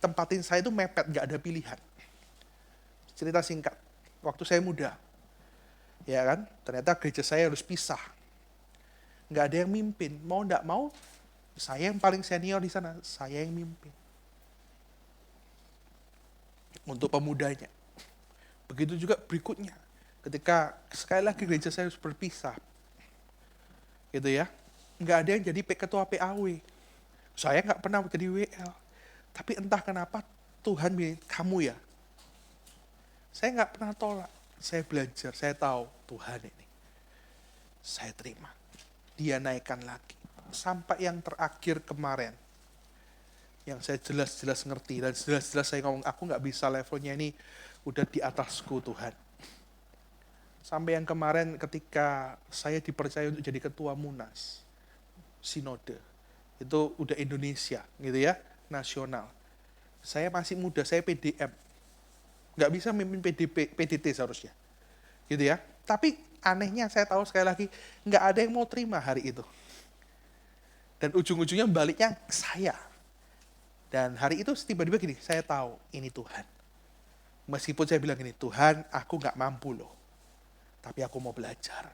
tempatin saya itu mepet, nggak ada pilihan. Cerita singkat, waktu saya muda, ya kan, ternyata gereja saya harus pisah. Nggak ada yang mimpin, mau nggak mau, saya yang paling senior di sana, saya yang mimpin. Untuk pemudanya. Begitu juga berikutnya, ketika sekali lagi gereja saya harus berpisah. Gitu ya, nggak ada yang jadi ketua PAW. Saya nggak pernah jadi WL. Tapi entah kenapa Tuhan bilang, kamu ya. Saya nggak pernah tolak. Saya belajar, saya tahu Tuhan ini. Saya terima. Dia naikkan lagi. Sampai yang terakhir kemarin. Yang saya jelas-jelas ngerti. Dan jelas-jelas saya ngomong, aku nggak bisa levelnya ini udah di atasku Tuhan. Sampai yang kemarin ketika saya dipercaya untuk jadi ketua Munas. Sinode. Itu udah Indonesia gitu ya. Nasional. Saya masih muda, saya PDM. Nggak bisa memimpin PDT seharusnya. Gitu ya. Tapi anehnya saya tahu sekali lagi, nggak ada yang mau terima hari itu. Dan ujung-ujungnya baliknya saya. Dan hari itu tiba-tiba gini, saya tahu ini Tuhan. Meskipun saya bilang gini, Tuhan aku nggak mampu loh. Tapi aku mau belajar.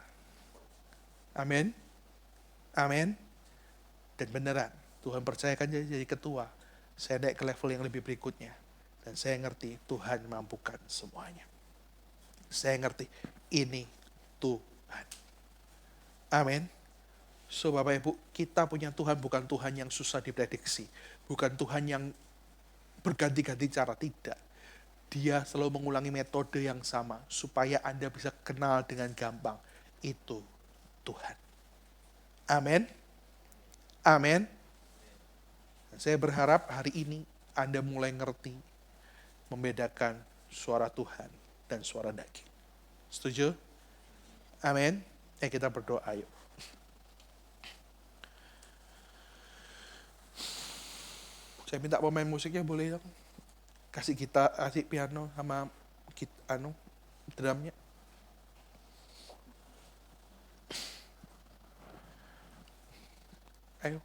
Amin. Amin. Dan beneran, Tuhan percayakan jadi ketua. Saya naik ke level yang lebih berikutnya. Dan saya ngerti Tuhan mampukan semuanya. Saya ngerti ini Tuhan. Amin. So Bapak Ibu, kita punya Tuhan bukan Tuhan yang susah diprediksi. Bukan Tuhan yang berganti-ganti cara, tidak. Dia selalu mengulangi metode yang sama. Supaya Anda bisa kenal dengan gampang. Itu Tuhan. Amin. Amin. Saya berharap hari ini Anda mulai ngerti membedakan suara Tuhan dan suara daging. Setuju? Amin. Kita berdoa yuk. Saya minta pemain musiknya boleh dong. Kasih gitar, kasih piano sama drumnya. Ayo.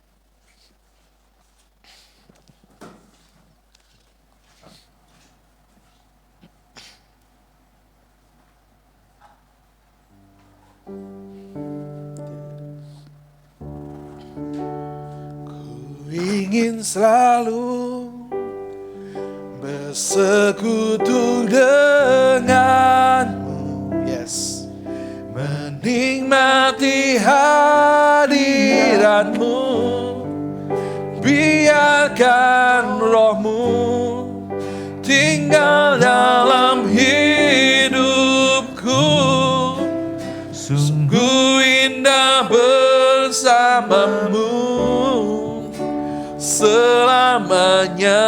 Ku ingin selalu bersekutu denganmu, yes, menikmati hadiratmu, biarkan rohmu tinggal dalam hidupku, sungguh indah bersamamu selamanya.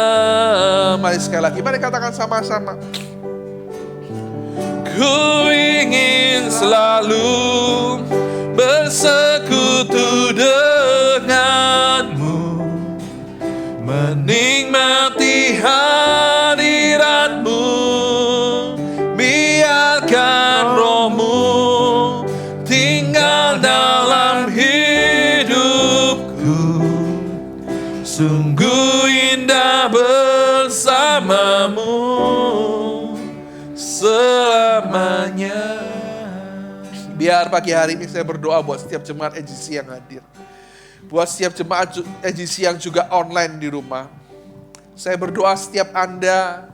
Mari sekali lagi, mari katakan sama-sama. Ku ingin selalu bersekutu denganmu, menikmati hadiratmu, biarkan rohmu tinggal dalam hidupku, sungguh indah bersamamu selamanya. Biar pagi hari ini saya berdoa buat setiap jemaat EGC yang hadir, buat setiap jemaat EGC yang juga online di rumah. Saya berdoa setiap Anda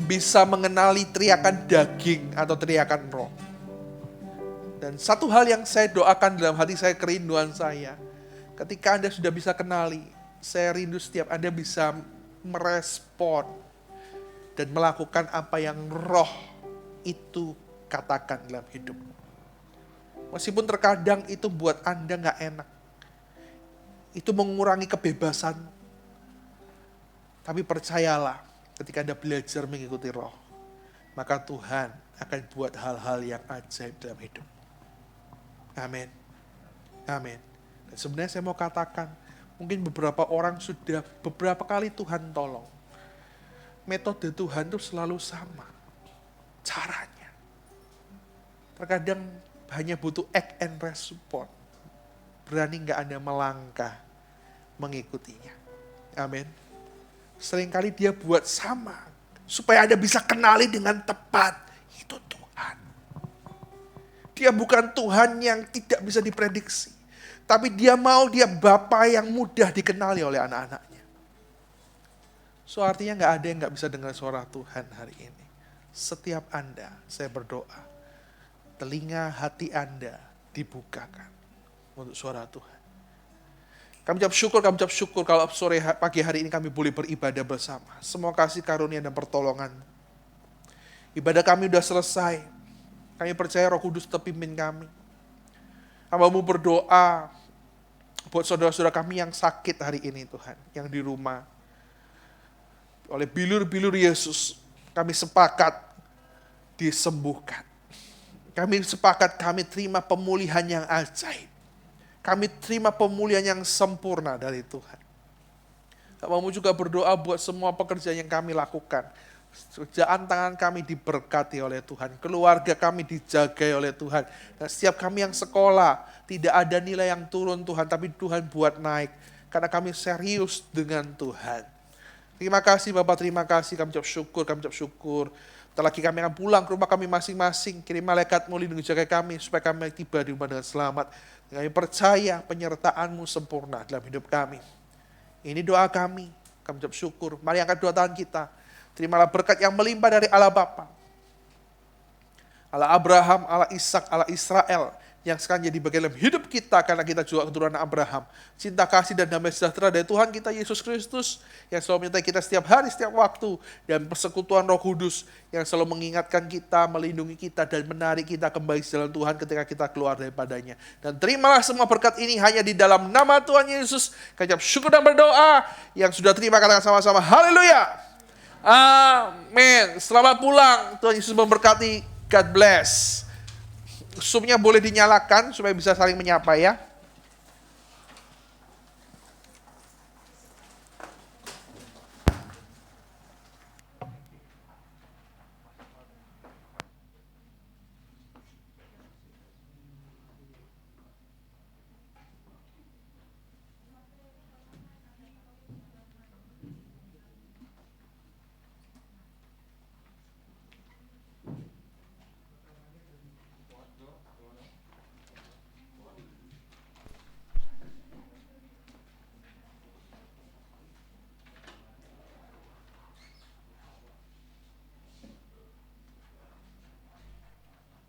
bisa mengenali teriakan daging atau teriakan roh. Dan satu hal yang saya doakan dalam hati saya, kerinduan saya, ketika Anda sudah bisa kenali, saya rindu setiap Anda bisa merespon dan melakukan apa yang roh itu katakan dalam hidup. Meskipun terkadang itu buat Anda gak enak. Itu mengurangi kebebasan. Tapi percayalah, ketika Anda belajar mengikuti roh, maka Tuhan akan buat hal-hal yang ajaib dalam hidup. Amin. Amin. Dan sebenarnya saya mau katakan, mungkin beberapa orang sudah beberapa kali Tuhan tolong. Metode Tuhan itu selalu sama. Caranya. Terkadang hanya butuh act and respond. Berani gak Anda melangkah mengikutinya. Amin. Seringkali dia buat sama. Supaya Anda bisa kenali dengan tepat. Itu Tuhan. Dia bukan Tuhan yang tidak bisa diprediksi. Tapi dia Bapa yang mudah dikenali oleh anak-anaknya. So artinya gak ada yang gak bisa dengar suara Tuhan hari ini. Setiap Anda, saya berdoa, telinga hati Anda dibukakan untuk suara Tuhan. Kami ucap syukur kalau pagi hari ini kami boleh beribadah bersama. Semua kasih karunia dan pertolongan. Ibadah kami sudah selesai. Kami percaya Roh Kudus tetap pimpin kami. Hamba-Mu berdoa buat saudara-saudara kami yang sakit hari ini Tuhan, yang di rumah. Oleh bilur-bilur Yesus, kami sepakat disembuhkan. Kami sepakat kami terima pemulihan yang ajaib. Kami terima pemulihan yang sempurna dari Tuhan. Hamba-Mu juga berdoa buat semua pekerjaan yang kami lakukan. Kerjaan tangan kami diberkati oleh Tuhan. Keluarga kami dijaga oleh Tuhan. Dan setiap kami yang sekolah, tidak ada nilai yang turun Tuhan, tapi Tuhan buat naik. Karena kami serius dengan Tuhan. Terima kasih Bapak, terima kasih. Kami ucap syukur. Setelah lagi kami akan pulang ke rumah kami masing-masing. Kirim malaikat-Mu lindungi jaga kami supaya kami tiba di rumah dengan selamat. Kami percaya penyertaan-Mu sempurna dalam hidup kami. Ini doa kami. Kami ucap syukur. Mari angkat dua tangan kita. Terimalah berkat yang melimpah dari Allah Bapa, Allah Abraham, Allah Ishak, Allah Israel, yang sekarang jadi bagian dalam hidup kita karena kita juga keturunan Abraham. Cinta kasih dan damai sejahtera dari Tuhan kita Yesus Kristus yang selalu menyertai kita setiap hari, setiap waktu, dan persekutuan Roh Kudus yang selalu mengingatkan kita, melindungi kita, dan menarik kita kembali ke jalan Tuhan ketika kita keluar daripadanya. Dan terimalah semua berkat ini hanya di dalam nama Tuhan Yesus. Kami ucap syukur dan berdoa. Yang sudah terima katakan sama-sama haleluya. Amin. Selamat pulang. Tuhan Yesus memberkati. God bless. Supnya boleh dinyalakan supaya bisa saling menyapa ya.